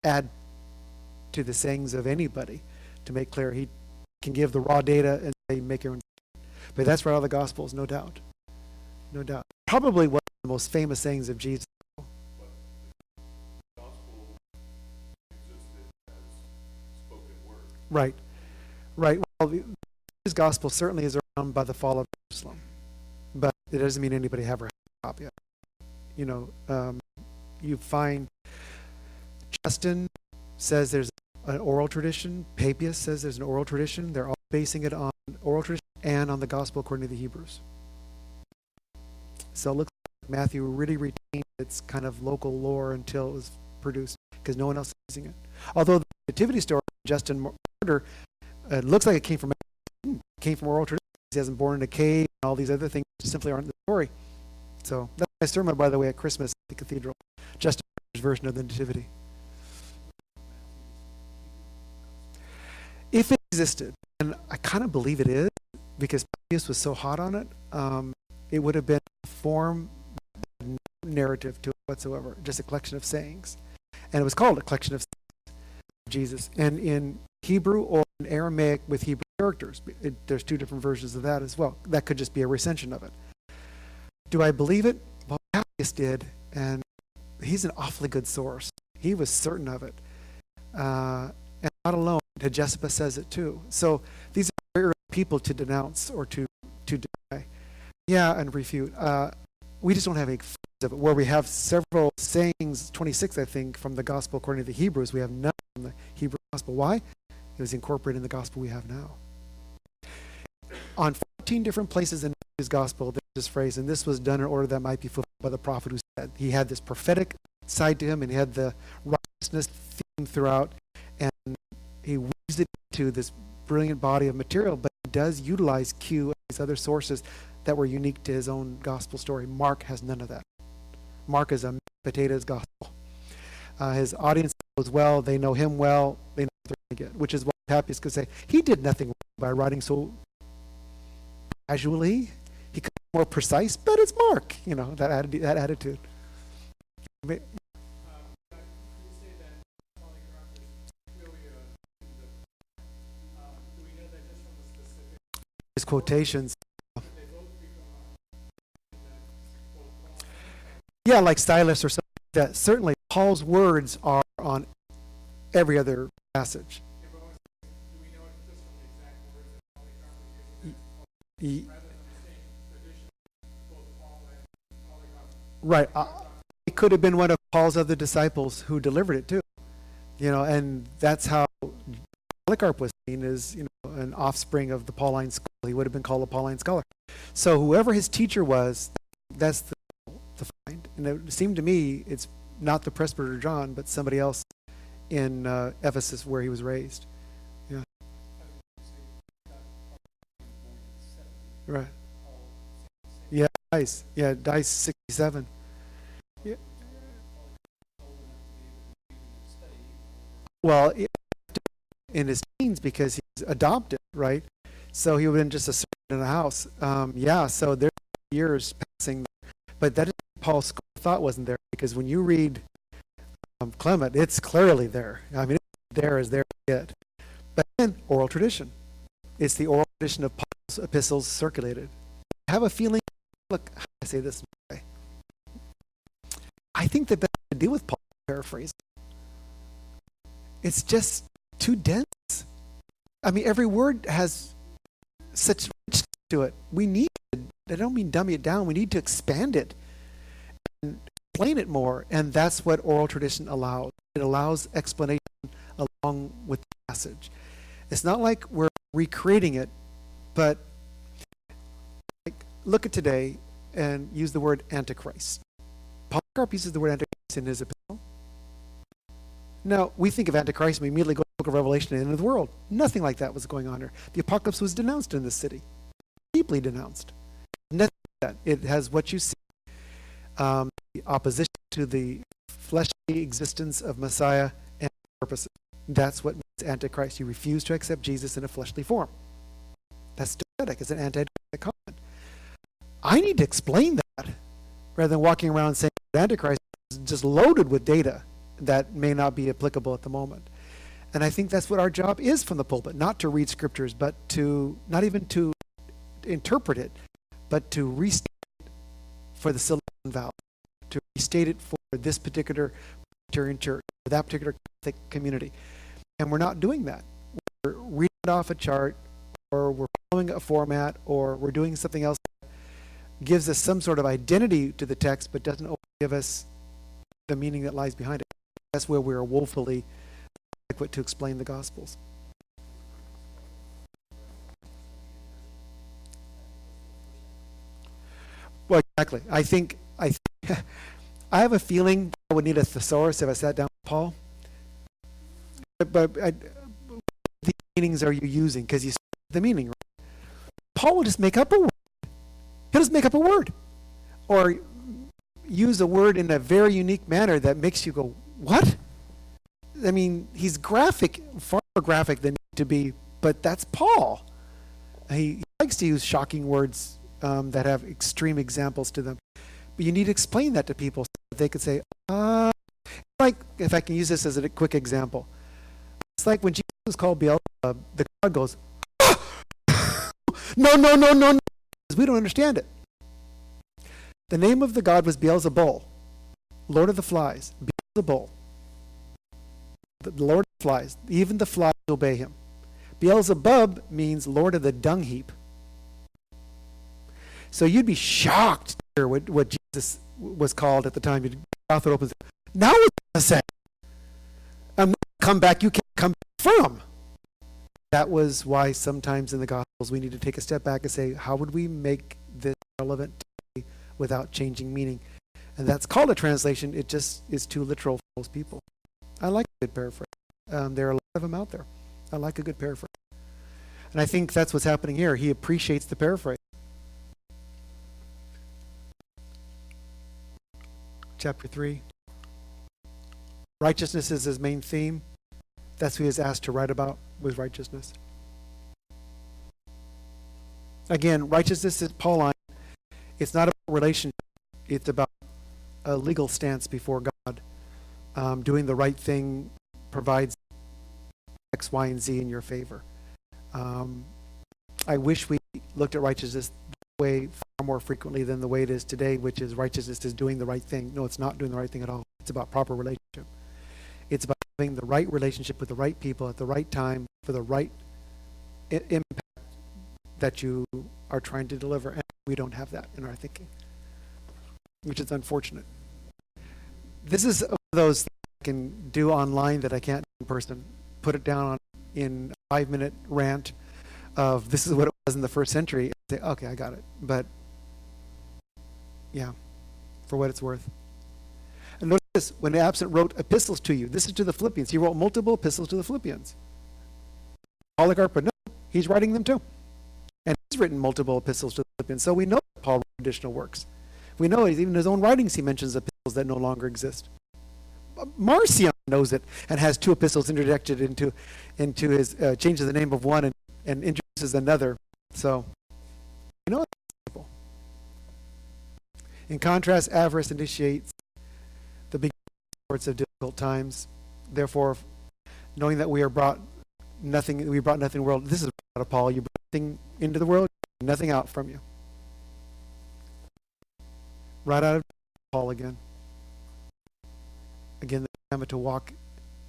add to the sayings of anybody to make clear. He can give the raw data and say make your own. But that's right out of the Gospels, no doubt. No doubt. Probably one of the most famous sayings of Jesus. But the gospel existed as spoken word. Right. Well, his gospel certainly is around by the fall of Jerusalem, but it doesn't mean anybody have a copy of it. You find Justin says there's an oral tradition. Papias says there's an oral tradition. They're all basing it on oral tradition and on the gospel according to the Hebrews. So it looks like Matthew really retained its kind of local lore until it was produced, because no one else is using it. Although the nativity story of Justin Martyr, it looks like it came from oral tradition. He hasn't born in a cave and all these other things simply aren't in the story. So that's my sermon, by the way, at Christmas at the cathedral. Justin Martyr's version of the nativity. If it existed, and I kind of believe it is, because Papias was so hot on it, it would have been a form, no narrative to it whatsoever, just a collection of sayings. And it was called a collection of sayings of Jesus. And in Hebrew or in Aramaic with Hebrew characters, there's two different versions of that as well. That could just be a recension of it. Do I believe it? Well, Papias did, and he's an awfully good source. He was certain of it. And not alone. Hegesippus says it too. So these are very early people to denounce or to deny. Yeah, and refute. We just don't have any of it. Where we have several sayings, 26 I think, from the gospel according to the Hebrews, we have none from the Hebrew gospel. Why? It was incorporated in the gospel we have now. On 14 different places in his gospel, there's this phrase, and this was done in order that might be fulfilled by the prophet who said. He had this prophetic side to him, and he had the righteousness theme throughout, and he weaves weaves it into this brilliant body of material, but he does utilize Q and these other sources that were unique to his own gospel story. Mark has none of that. Mark is a potatoes gospel. His audience knows well, they know him well, they know what they're going to get, which is why Papias could say he did nothing by writing so casually. He could be more precise, but it's Mark, that attitude. His quotations. Yeah, like stylists or something like that. Certainly, Paul's words are on every other passage. Right. It could have been one of Paul's other disciples who delivered it too. And that's how Polycarp was seen as, an offspring of the Pauline school. He would have been called a Pauline scholar. So whoever his teacher was, that's the find. And it seemed to me it's not the presbyter John, but somebody else in Ephesus where he was raised. Yeah. Right. Yeah, Dice. Yeah, Dice 67. Yeah. Well, in his teens because he's adopted, right? So he would have been just a servant in a house. So there's years passing, but that is Paul's school of thought wasn't there, because when you read Clement, it's clearly there. I mean, it's there as there yet. But then oral tradition. It's the oral tradition of Paul's epistles circulated. I have a feeling, look, how do I say this? I think the best to deal with Paul, paraphrase. It's just too dense. I mean, every word has such richness to it. We need to, I don't mean dummy it down, we need to expand it and explain it more, and that's what oral tradition allows. It allows explanation along with the passage. It's not like we're recreating it, but look at today and use the word Antichrist. Polycarp uses the word Antichrist in his epistle. Now, we think of Antichrist and we immediately go to the book of Revelation and the end of the world. Nothing like that was going on here. The apocalypse was denounced in this city. Deeply denounced. Nothing like that. It has what you see. The opposition to the fleshly existence of Messiah and purposes. That's what means Antichrist. You refuse to accept Jesus in a fleshly form. That's pathetic. It's an anti-dogmatic comment. I need to explain that rather than walking around saying Antichrist is just loaded with data that may not be applicable at the moment. And I think that's what our job is from the pulpit, not to read scriptures, but to, not even to interpret it, but to restate it for the Silicon Valley, to restate it for this particular Presbyterian church, or that particular Catholic community. And we're not doing that. We're reading it off a chart, or we're following a format, or we're doing something else that gives us some sort of identity to the text, but doesn't give us the meaning that lies behind it. That's where we are woefully adequate to explain the Gospels. Well, exactly. I have a feeling I would need a thesaurus if I sat down with Paul. But the meanings are you using? Because you see the meaning, right? Paul will just make up a word. He'll just make up a word. Or use a word in a very unique manner that makes you go, what? I mean, he's graphic, far more graphic than he need to be, but that's Paul. He likes to use shocking words that have extreme examples to them. But you need to explain that to people so that they could say, like, if I can use this as a quick example. It's like when Jesus was called Beelzebub, the crowd goes, no, because we don't understand it. The name of the god was Beelzebul, Lord of the Flies, Beelzebul. The Lord of the Flies, even the flies obey him. Beelzebub means Lord of the dung heap. So you'd be shocked to hear what Jesus was called at the time. Your mouth would open. Now what's going to say? I'm going to come back, you can't come back from. That was why sometimes in the Gospels we need to take a step back and say, how would we make this relevant today without changing meaning? And that's called a translation. It just is too literal for most people. I like a good paraphrase. There are a lot of them out there. I like a good paraphrase. And I think that's what's happening here. He appreciates the paraphrase. Chapter 3. Righteousness is his main theme. That's who he was asked to write about, was righteousness. Again, righteousness is Pauline. It's not about relationship. It's about a legal stance before God. Doing the right thing provides X, Y, and Z in your favor. I wish we looked at righteousness that way far more frequently than the way it is today, which is righteousness is doing the right thing. No, it's not doing the right thing at all. It's about proper relationship. It's about having the right relationship with the right people at the right time for the right impact that you are trying to deliver. And we don't have that in our thinking, which is unfortunate. This is one of those things I can do online that I can't do in person. Put it down in a 5-minute rant of this is what it was in the first century. Say, okay, I got it. But yeah, for what it's worth. And notice this, when the absent wrote epistles to you, this is to the Philippians. He wrote multiple epistles to the Philippians. Polycarp, but no, he's writing them too. And he's written multiple epistles to the Philippians. So we know that Paul wrote additional works. We know even in his own writings he mentions epistles that no longer exist. Marcion knows it and has 2 epistles interjected into his, changes the name of one and introduces another. So, you know, it's simple. In contrast, avarice initiates the beginning sorts of difficult times. Therefore, knowing that we brought nothing in the world. This is out of Paul. You brought nothing into the world, nothing out from you. Right out of Paul again. Again, the commandment to walk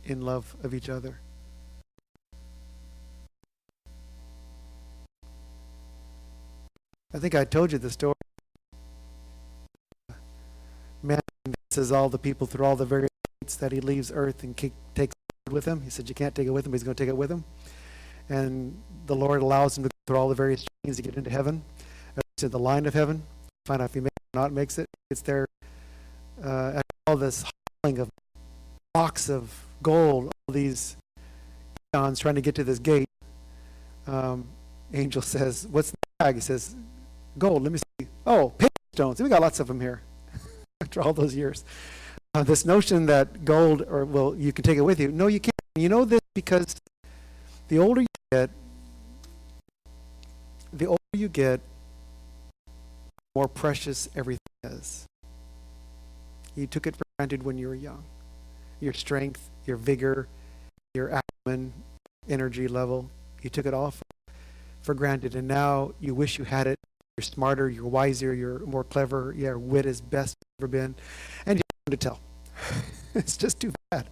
in love of each other. I think I told you the story. Man says all the people through all the various states that he leaves earth and takes it with him. He said you can't take it with him, but he's going to take it with him. And the Lord allows him to go through all the various chains to get into heaven, to the line of heaven. Find out if he makes it or not makes it. It's there. All this hauling of blocks of gold, all these eons trying to get to this gate. Angel says, "What's in the bag?" He says, "Gold." Let me see. Oh, paving stones. We got lots of them here. After all those years, this notion that gold, you can take it with you. No, you can't. You know this because the older you get, the more precious everything is. You took it for granted when you were young. Your strength, your vigor, your acumen, energy level, you took it all for granted, and now you wish you had it. You're smarter, you're wiser, you're more clever, your wit is best ever been, and you're to tell. It's just too bad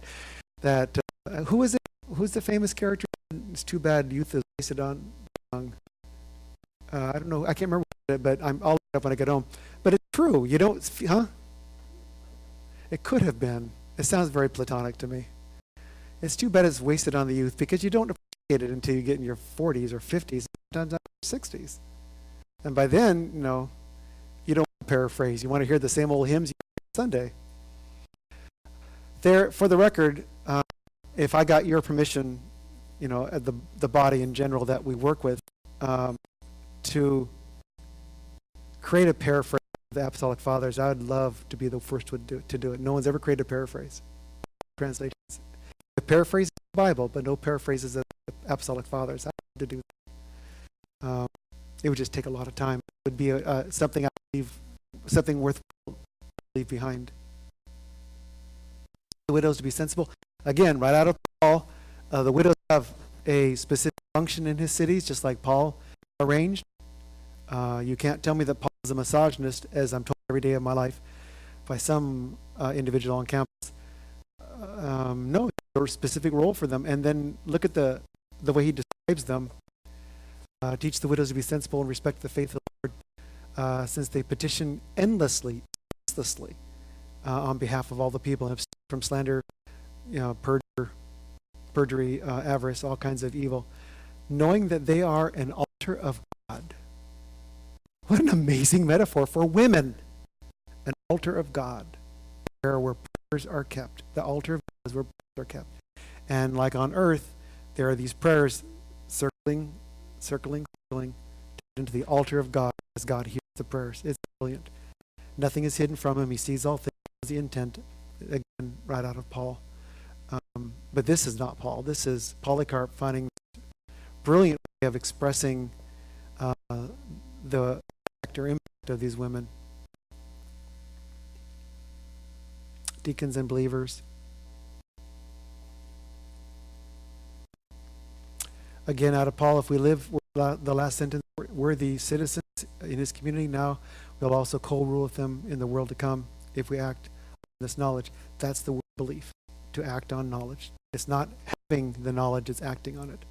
that who is it? Who's the famous character? It's too bad youth is wasted on. I don't know. I can't remember it, but I'll look it up when I get home. But it's true. You don't, huh? It could have been. It sounds very platonic to me. It's too bad it's wasted on the youth because you don't appreciate it until you get in your 40s or 50s, sometimes not 60s. And by then, you don't want to paraphrase. You want to hear the same old hymns you hear on Sunday. There, for the record, if I got your permission, the body in general that we work with, to create a paraphrase of the Apostolic Fathers, I would love to be the first one to do it. No one's ever created a paraphrase. Translations. The paraphrase of the Bible, but no paraphrases of the Apostolic Fathers. I would to do that. It would just take a lot of time. It would be something something worthwhile to leave behind. The widows to be sensible. Again, right out of Paul, the widows have a specific function in his cities, just like Paul arranged. You can't tell me that Paul is a misogynist, as I'm told every day of my life by some individual on campus. No, there's a specific role for them. And then look at the way he describes them. Teach the widows to be sensible and respect the faith of the Lord, since they petition endlessly, ceaselessly, on behalf of all the people, and have from slander, perjury, avarice, all kinds of evil, knowing that they are an altar of God. What an amazing metaphor for women. An altar of God, where prayers are kept. The altar of God is where prayers are kept. And like on earth, there are these prayers circling into the altar of God as God hears the prayers. It's brilliant. Nothing is hidden from him. He sees all things. The intent, again, right out of Paul. But this is not Paul. This is Polycarp finding a brilliant way of expressing the impact or impact of these women. Deacons and believers. Again, out of Paul, if we live, the last sentence, worthy citizens in his community now, we'll also co-rule with them in the world to come if we act on this knowledge. That's the word belief, to act on knowledge. It's not having the knowledge, it's acting on it.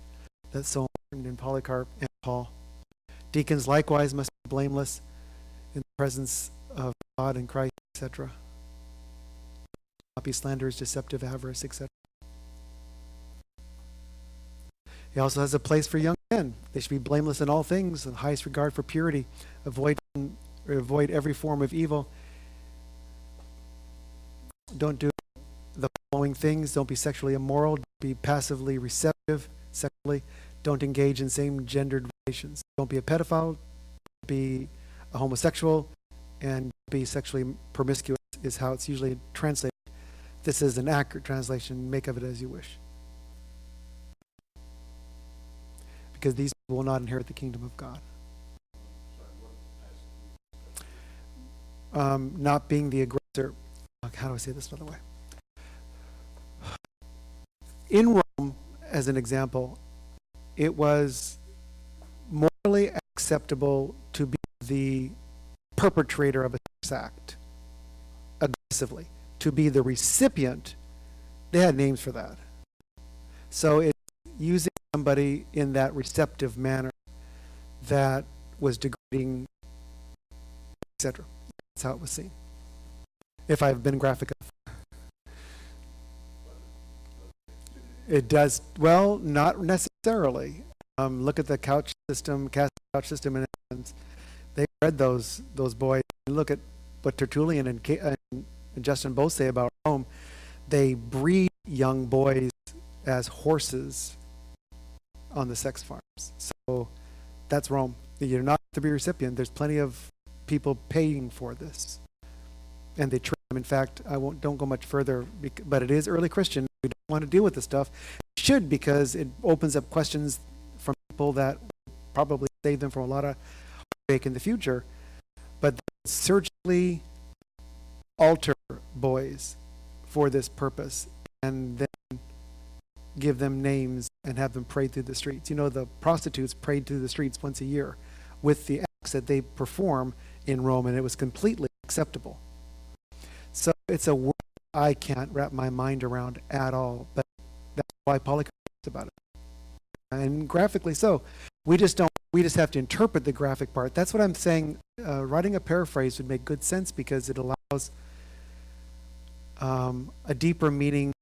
That's so important in Polycarp and Paul. Deacons likewise must be blameless in the presence of God and Christ, etc. Not be slanderers, deceptive, avarice, etc. He also has a place for young men. They should be blameless in all things, and highest regard for purity. Avoid every form of evil. Don't do the following things. Don't be sexually immoral. Don't be passively receptive sexually. Don't engage in same-gendered relations. Don't be a pedophile. Be a homosexual. And be sexually promiscuous is how it's usually translated. This is an accurate translation. Make of it as you wish. Because these people will not inherit the kingdom of God. Not being the aggressor. How do I say this, by the way? In Rome, as an example, it was morally acceptable to be the perpetrator of a sex act aggressively. To be the recipient, they had names for that. So it's using somebody in that receptive manner that was degrading, etc. That's how it was seen. If I've been graphic enough. It does, well, not necessarily. Look at the couch system, caste couch system in Athens. They read those boys. Look at what Tertullian and Justin both say about Rome. They breed young boys as horses on the sex farms. So that's Rome. You're not to be a recipient. There's plenty of people paying for this. And they train them. In fact, don't go much further, but it is early Christian. We don't want to deal with this stuff. We should, because it opens up questions from people that probably save them from a lot of heartache in the future. But surgically alter boys for this purpose and then give them names and have them parade through the streets. You know, the prostitutes parade through the streets once a year with the acts that they perform in Rome, and it was completely acceptable. So it's a word I can't wrap my mind around at all, but that's why Polycarp talks about it. And graphically so. We just have to interpret the graphic part. That's what I'm saying. Writing a paraphrase would make good sense because it allows a deeper meaning.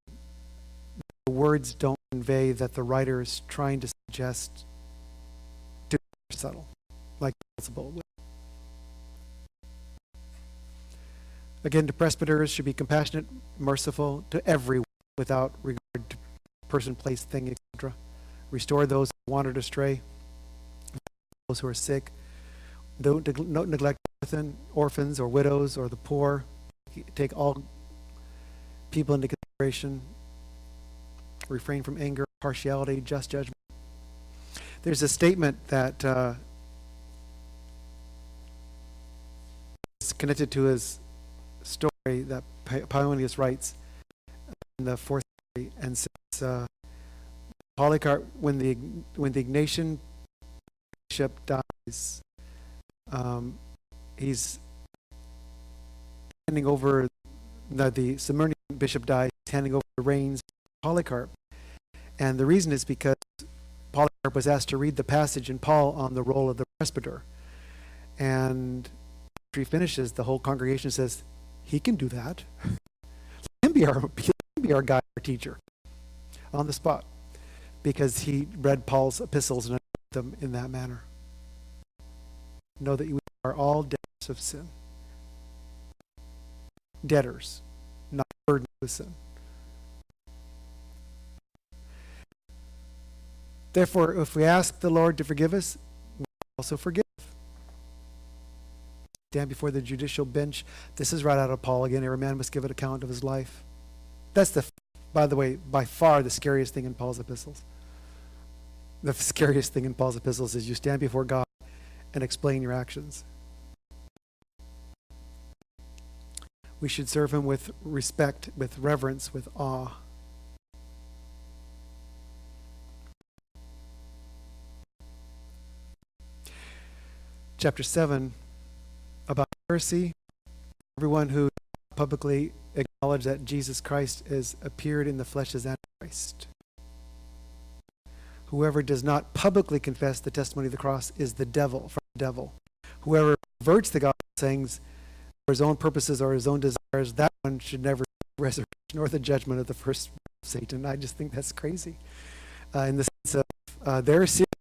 The words don't convey that the writer is trying to suggest to be subtle, like possible. Again, to presbyters should be compassionate, merciful to everyone without regard to person, place, thing, etc. Restore those who wandered astray, those who are sick. Don't neglect orphans or widows or the poor. Take all people into consideration. Refrain from anger, partiality, just judgment. There's a statement that is connected to his story that Pausanias writes in the 4th century, and says Polycarp, when the Ignatian bishop dies, he's handing over the Smyrna bishop dies, handing over the reins to Polycarp. And the reason is because Polycarp was asked to read the passage in Paul on the role of the presbyter. And after he finishes, the whole congregation says, he can do that. Let him be our guy, our teacher, on the spot. Because he read Paul's epistles and understood them in that manner. Know that we are all debtors of sin. Debtors, not burdened with sin. Therefore, if we ask the Lord to forgive us, we also forgive. Stand before the judicial bench. This is right out of Paul again. Every man must give an account of his life. That's by the way, by far the scariest thing in Paul's epistles. The scariest thing in Paul's epistles is you stand before God and explain your actions. We should serve him with respect, with reverence, with awe. Chapter 7, about heresy. Everyone who publicly acknowledged that Jesus Christ has appeared in the flesh as Antichrist. Whoever does not publicly confess the testimony of the cross is the devil, from the devil. Whoever perverts the gospel sayings for his own purposes or his own desires, that one should never see resurrection or the judgment of the first Satan. I just think that's crazy. In the sense of they're serious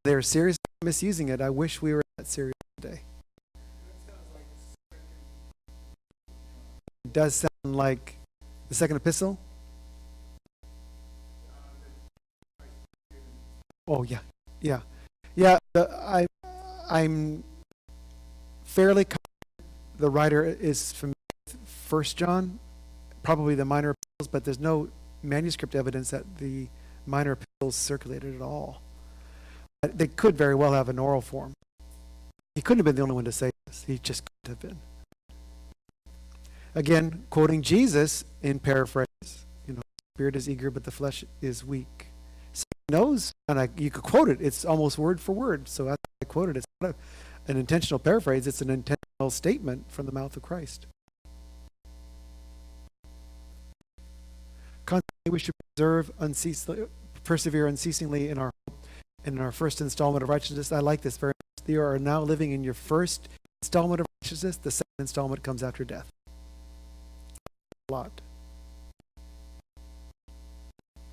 about misusing it. I wish we were that serious today. It does sound like the second epistle. Oh yeah. I'm fairly confident the writer is from 1 John, probably the minor epistles, but there's no manuscript evidence that the minor epistles circulated at all. They could very well have an oral form. He couldn't have been the only one to say this. He just couldn't have been. Again, quoting Jesus in paraphrase, the spirit is eager, but the flesh is weak. So he knows, and you could quote it. It's almost word for word. So I quoted it. It's not an intentional paraphrase. It's an intentional statement from the mouth of Christ. Consequently, we should persevere unceasingly in our hope and in our first installment of righteousness. I like this very much. You are now living in your first installment of righteousness. The second installment comes after death. A lot. He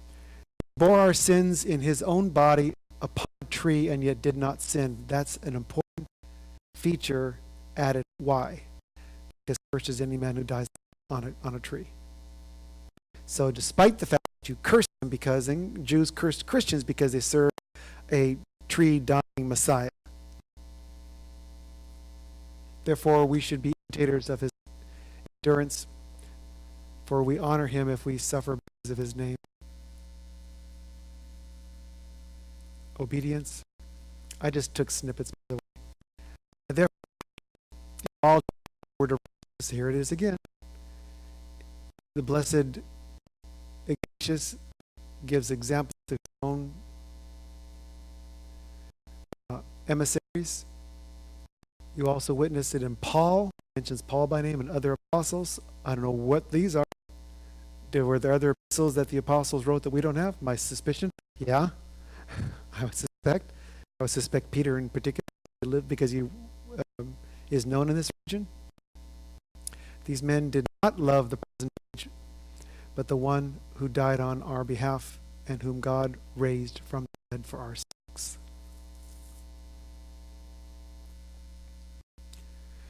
bore our sins in his own body upon a tree and yet did not sin. That's an important feature added. Why? Because cursed is any man who dies on a tree. So despite the fact that you curse them and Jews cursed Christians because they serve a tree dying Messiah. Therefore, we should be imitators of his endurance, for we honor him if we suffer because of his name. Obedience. I just took snippets, by the way. Therefore, all word of righteousness, here it is again. The blessed Ignatius gives examples of his own emissaries. You also witness it in Paul. Mentions Paul by name and other apostles. I don't know what these are. Were there other epistles that the apostles wrote that we don't have? My suspicion? Yeah. I would suspect Peter in particular, because he is known in this region. These men did not love the present age, but the one who died on our behalf and whom God raised from the dead for our sakes.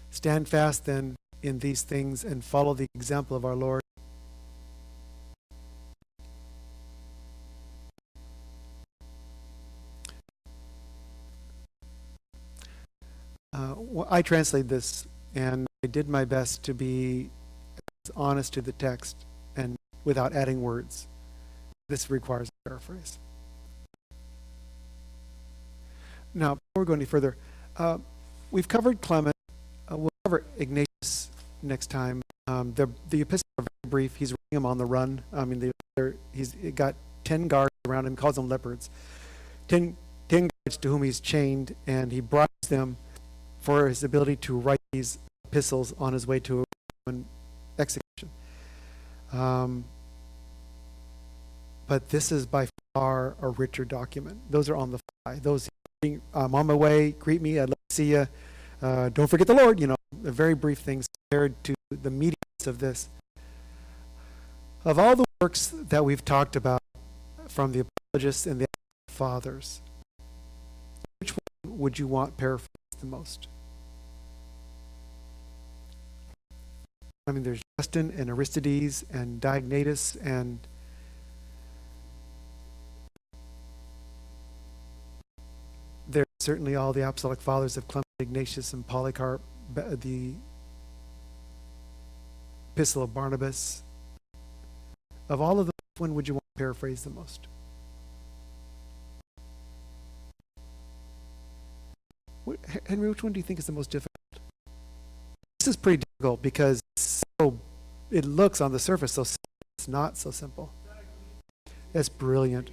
Stand fast then in these things and follow the example of our Lord. I translate this, and I did my best to be as honest to the text and without adding words. This requires a paraphrase. Now, before we go any further, we've covered Clement. We'll cover Ignatius next time. The epistles are very brief. He's reading them on the run. I mean, he's got 10 guards around him. He calls them leopards. 10 guards to whom he's chained, and he bribes them for his ability to write these epistles on his way to an execution. But this is by far a richer document. Those are on the fly. Those, I'm on my way, greet me, I'd love to see you. Don't forget the Lord, the very brief things compared to the meatiness of this. Of all the works that we've talked about from the apologists and the fathers, which one would you want paraphrased the most? I mean, there's Justin and Aristides and Diognetus and there's certainly all the apostolic fathers of Clement, Ignatius, and Polycarp, the Epistle of Barnabas. Of all of them, which one would you want to paraphrase the most? Henry, which one do you think is the most difficult? This is pretty difficult because it looks on the surface so simple. It's not so simple. That's brilliant.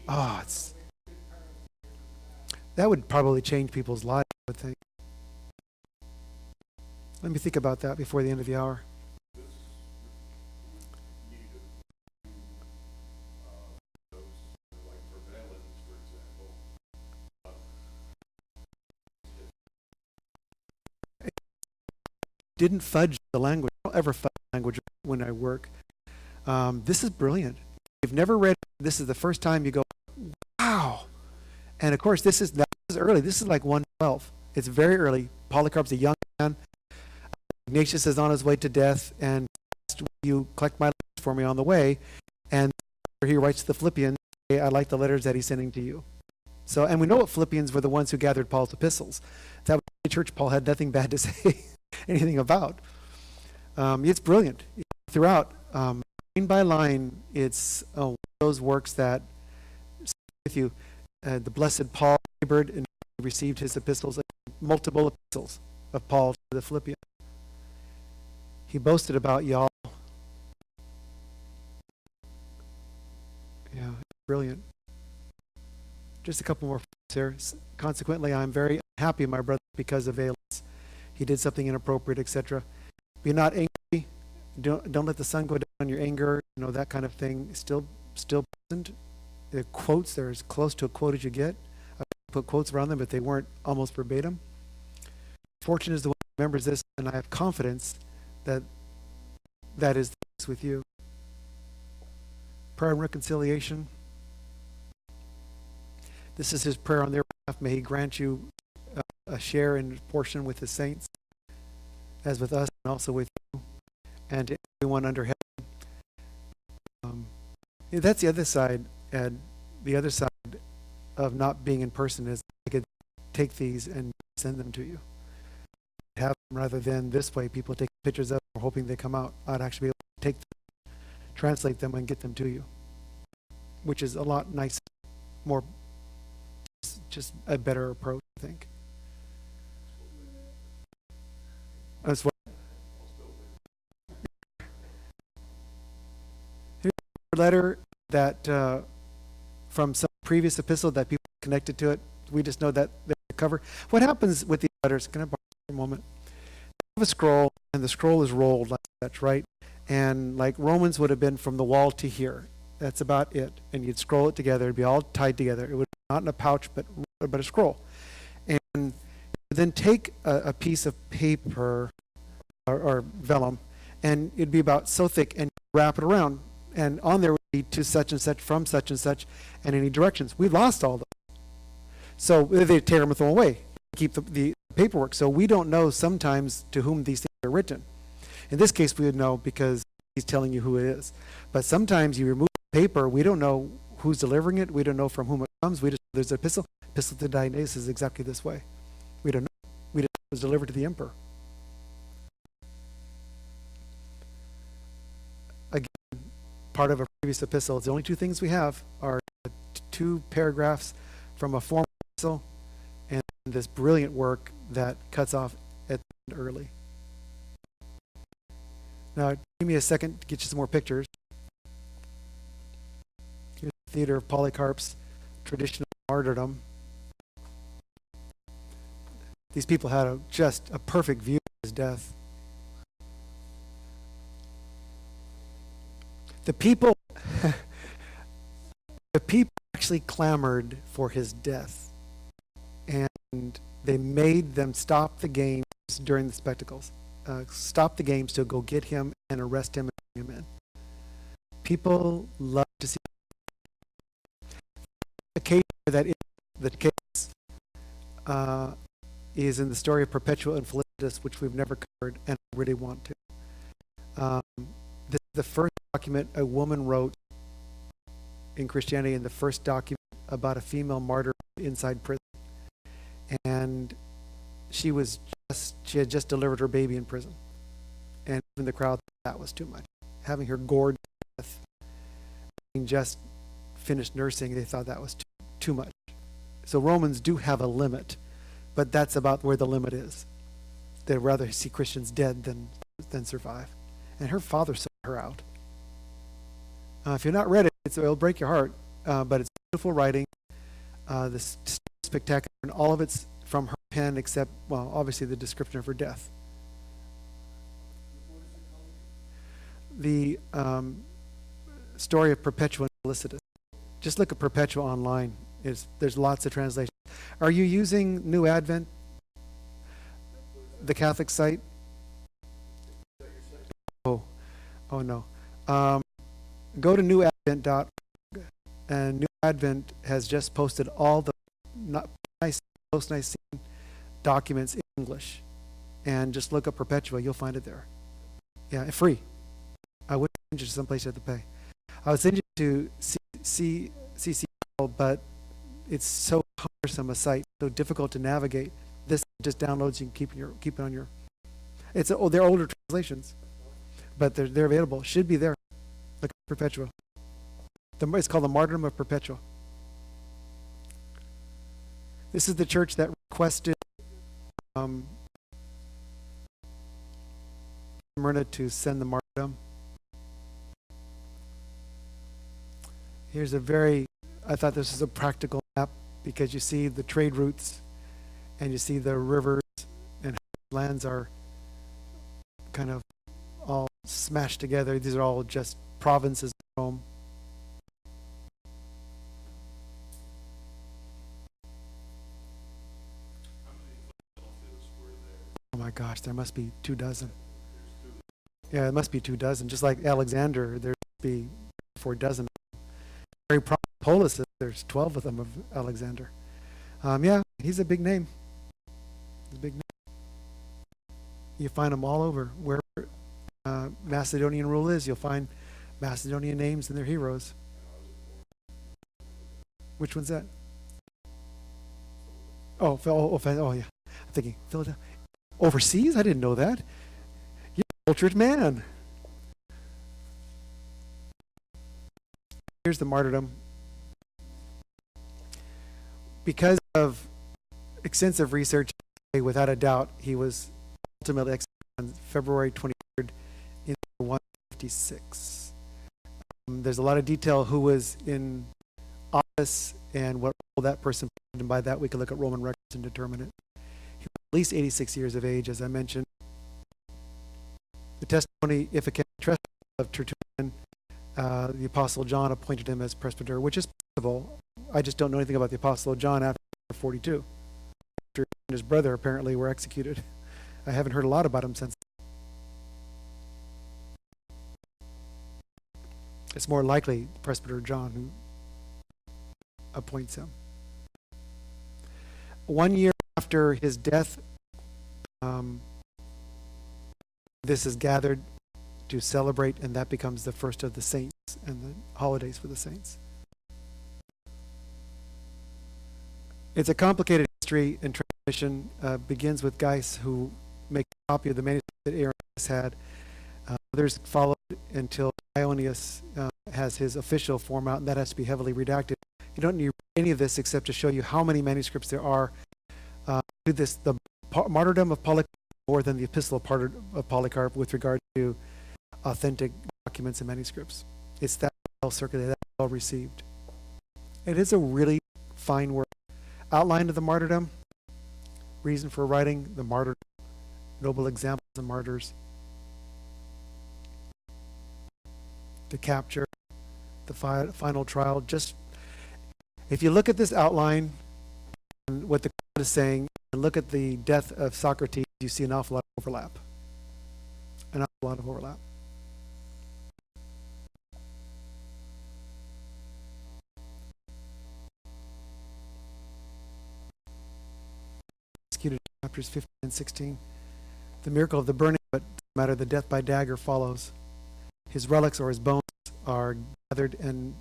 That would probably change people's lives, I would think. Let me think about that before the end of the hour. Didn't fudge the language. I don't ever fudge language when I work. This is brilliant. If you've never read, this is the first time you go, wow. And of course, this is early. This is like 112. It's very early. Polycarp's a young man. Ignatius is on his way to death, and you collect my letters for me on the way. And he writes to the Philippians, I like the letters that he's sending to you. So, and we know what Philippians were the ones who gathered Paul's epistles. That was the church Paul had nothing bad to say anything about. It's brilliant. Throughout, line by line, it's one of those works that stay with you. The blessed Paul labored and received his epistles, multiple epistles of Paul to the Philippians. He boasted about y'all. Yeah, brilliant. Just a couple more here. Consequently, I'm very happy, my brother, because of Valens. He did something inappropriate, etc. Be not angry. Don't let the sun go down on your anger. That kind of thing. Still present. The quotes, they're as close to a quote as you get. I put quotes around them, but they weren't almost verbatim. Fortune is the one who remembers this, and I have confidence that that is the case with you. Prayer and reconciliation. This is his prayer on their behalf. May he grant you a share and portion with the saints, as with us, and also with you, and to everyone under heaven. That's the other side, and the other side of not being in person is I could take these and send them to you. Have them rather than this way, people take pictures of them, hoping they come out. I'd actually be able to take them, translate them, and get them to you, which is a lot nicer, more, just a better approach, I think. That's what. Here's a letter that from some previous epistle that people connected to it. We just know that they cover. What happens with these letters? Can I borrow for a moment? You have a scroll, and the scroll is rolled like such, right? And like Romans would have been from the wall to here. That's about it. And you'd scroll it together. It'd be all tied together. It would be not in a pouch, but a scroll. And then take a piece of paper or vellum, and it'd be about so thick, and wrap it around, and on there would be to such and such, from such and such, and any directions. We've lost all those. So they tear them away, keep the paperwork. So we don't know sometimes to whom these things are written. In this case, we would know because he's telling you who it is. But sometimes you remove the paper, we don't know who's delivering it, we don't know from whom it comes. We just know there's an epistle. Epistle to Dionysius is exactly this way. We don't know. We just know it was delivered to the emperor. Again, part of a previous epistle. The only two things we have are two paragraphs from a formal epistle and this brilliant work that cuts off at the end early. Now, give me a second to get you some more pictures. Here's the theater of Polycarp's traditional martyrdom. These people had just a perfect view of his death. The people actually clamored for his death, and they made them stop the games during the spectacles, stop the games to go get him and arrest him and bring him in. People love to see the case that is the case is in the story of Perpetua and Felicitas, which we've never covered and really want to. This is the first document a woman wrote in Christianity, and the first document about a female martyr inside prison. and she had just delivered her baby in prison, and even the crowd thought that was too much. Having her gored to death, having just finished nursing, they thought that was too much. So Romans do have a limit, but that's about where the limit is. They'd rather see Christians dead than survive. And her father sought her out. If you've not read it, it'll break your heart, but it's beautiful writing. This spectacular, and all of it's from her pen, except, well, obviously the description of her death. The story of Perpetua and Felicitas. Just look at Perpetua online. There's lots of translations. Are you using New Advent, the Catholic site? Oh no. Go to newadvent.org, and New Advent has just posted all the post-Nicene documents in English, and just look up Perpetua. You'll find it there. Yeah, free. I wouldn't send you to someplace you have to pay. I would send you to CECS, but it's so cumbersome a site, so difficult to navigate. This just downloads. You can keep it on your. They're older translations, but they're available. Should be there. Look at Perpetua. It's called the Martyrdom of Perpetua. This is the church that requested Smyrna to send the martyrdom. Here's I thought this was a practical map, because you see the trade routes and you see the rivers, and lands are kind of all smashed together. These are all just provinces of Rome. How many Philadelphias were there? Oh my gosh, there must be 24. Yeah, it must be 24. Just like Alexander, there must be 4 dozen. Very Polis, there's 12 of them of Alexander. Yeah, he's a big name. He's a big name. You find them all over. Where Macedonian rule is, you'll find Macedonian names and their heroes. Which one's that? Oh yeah. I'm thinking Philadelphia. Overseas? I didn't know that. You're a cultured man. Here's the martyrdom. Because of extensive research, without a doubt, he was ultimately executed on February 23rd in 156. There's a lot of detail who was in office and what role that person played, and by that we can look at Roman records and determine it. He was at least 86 years of age, as I mentioned. The testimony, if it can be trusted, of Tertullian, the Apostle John appointed him as presbyter, which is possible. I just don't know anything about the Apostle John after 42. After he and his brother apparently were executed. I haven't heard a lot about him since. It's more likely Presbyter John who appoints him. 1 year after his death, this is gathered to celebrate, and that becomes the first of the saints and the holidays for the saints. It's a complicated history, and transmission begins with Gaius, who makes a copy of the manuscript that Irenaeus had. Others followed until Ionius has his official form out, and that has to be heavily redacted. You don't need any of this except to show you how many manuscripts there are. To this, the martyrdom of Polycarp more than the epistle of Polycarp with regard to authentic documents and manuscripts. It's that well circulated, that well received. It is a really fine work. Outline of the martyrdom, reason for writing the martyrdom, noble examples of martyrs, the capture, the final trial. Just if you look at this outline and what the crowd is saying, and look at the death of Socrates, you see an awful lot of overlap. An awful lot of overlap. Executed chapters 15 and 16. The miracle of the burning, but matter the death by dagger follows. His relics or his bones are gathered, and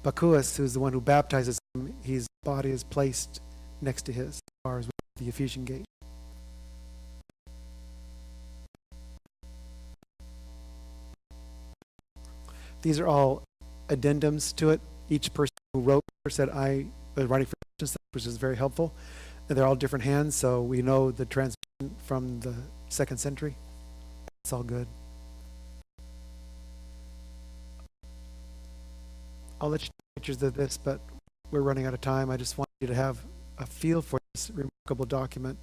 Bacchus, who's the one who baptizes him, his body is placed next to his. bars with the Ephesian gate. These are all addendums to it. Each person who wrote said, I was writing for Christians, which is very helpful. And they're all different hands, so we know the transmission from the 2nd century. It's all good. I'll let you take pictures of this, but we're running out of time. I just want you to have a feel for this remarkable document.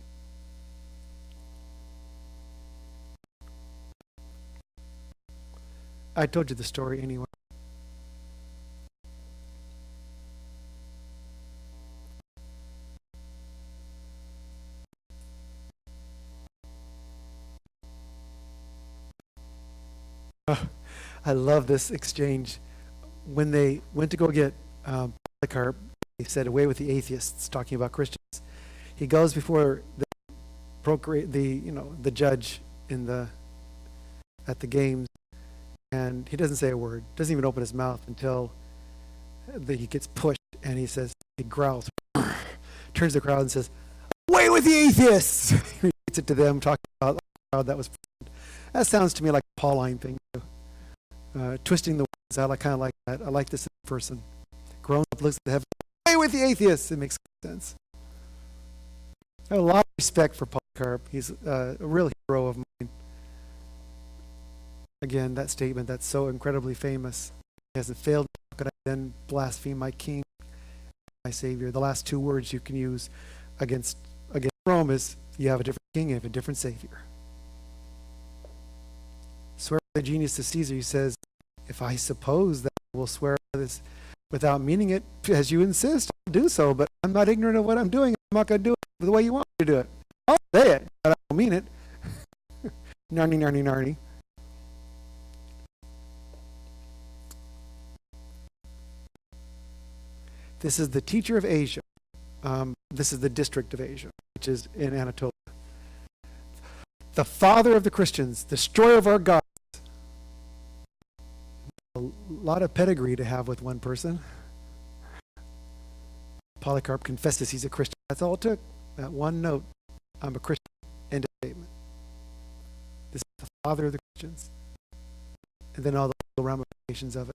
I told you the story anyway. I love this exchange. When they went to go get Polycarp, he said, away with the atheists, talking about Christians. He goes before the judge at the games, and he doesn't say a word, doesn't even open his mouth until he gets pushed, and he growls, turns to the crowd and says, away with the atheists! He repeats it to them, talking about the crowd that was present. That sounds to me like a Pauline thing, too. Twisting the words, I kind of like that. I like this person. Grown up, looks at the heaven, away with the atheists! It makes sense. I have a lot of respect for Polycarp. He's a real hero of mine. Again, that statement that's so incredibly famous. He hasn't failed. How could I then blaspheme my king, my savior? The last two words you can use against Rome is, you have a different king, you have a different savior. Swear by the genius to Caesar, he says, if I suppose that I will swear by this without meaning it, as you insist, I'll do so, but I'm not ignorant of what I'm doing. I'm not going to do it the way you want me to do it. I'll say it, but I don't mean it. Narny, narny, narny. This is the teacher of Asia. This is the district of Asia, which is in Anatolia. The father of the Christians, destroyer of our gods. A lot of pedigree to have with one person. Polycarp confesses he's a Christian. That's all it took. That one note. I'm a Christian. End of statement. This is the father of the Christians. And then all the ramifications of it.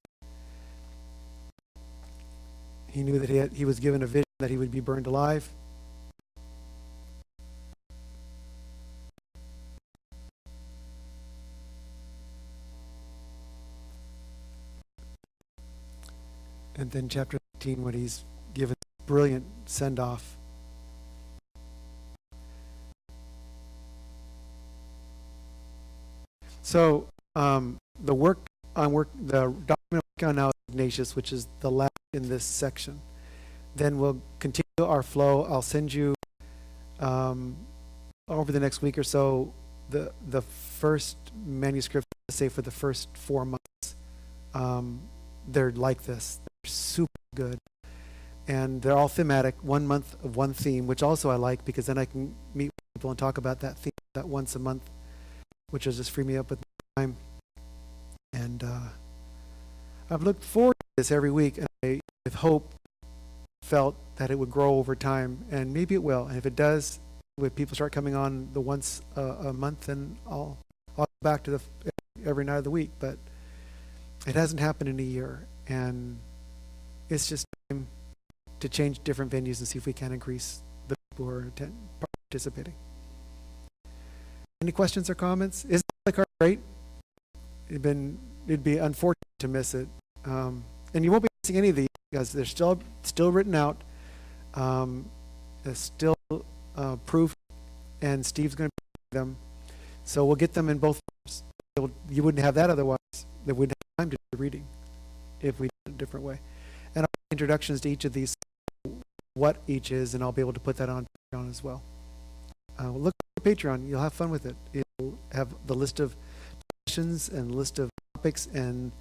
He knew that he was given a vision that he would be burned alive. And then chapter 18, when he's given a brilliant send-off. So the document on now is Ignatius, which is the last in this section. Then we'll continue our flow. I'll send you over the next week or so the first manuscript, say for the first 4 months. They're like this. They're super good. And they're all thematic, 1 month of one theme, which also I like because then I can meet with people and talk about that theme that once a month, which will just free me up with time. And I've looked forward to this every week, and I, with hope, felt that it would grow over time, and maybe it will. And if it does, when people start coming on the once a month, then I'll go back to every night of the week. But it hasn't happened in a year, and it's just time to change different venues and see if we can increase the people who are participating. Any questions or comments? Isn't Polycarp great? It'd be unfortunate to miss it, and you won't be missing any of these because they're still written out. There's still proof, and Steve's going to be them. So we'll get them in both forms. You wouldn't have that otherwise. They wouldn't have time to do the reading if we did it a different way. And I'll have introductions to each of these, what each is, and I'll be able to put that on Patreon as well. Look at Patreon. You'll have fun with it. It'll have the list of questions and list of topics, and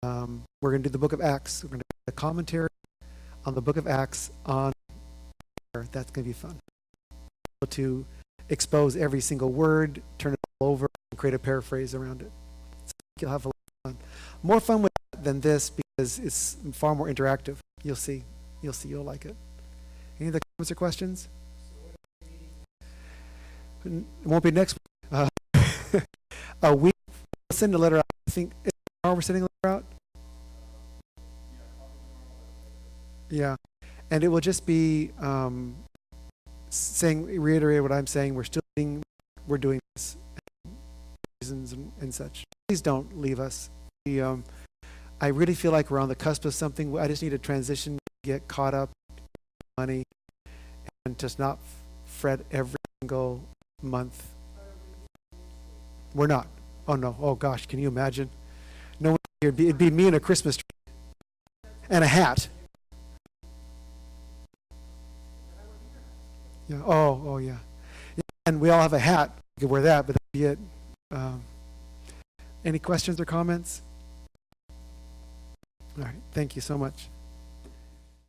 we're going to do the book of Acts. We're going to do a commentary on the book of Acts on there. That's going to be fun. To expose every single word, turn it all over, and create a paraphrase around it. So you'll have a lot of fun. More fun with that than this because it's far more interactive. You'll see. You'll like it. Any other comments or questions? So what It won't be next week. A week. We'll send a letter out. I think tomorrow we're sending a letter out. Yeah, and it will just be reiterate what I'm saying. We're doing this, reasons and such. Please don't leave us. I really feel like we're on the cusp of something. I just need to transition, get caught up in money, and just not fret every single month. We're not. Oh no. Oh gosh, can you imagine? No one here. It'd be me and a Christmas tree and a hat. Yeah. Oh yeah. And we all have a hat. We could wear that, but that'd be it. Any questions or comments? All right. Thank you so much.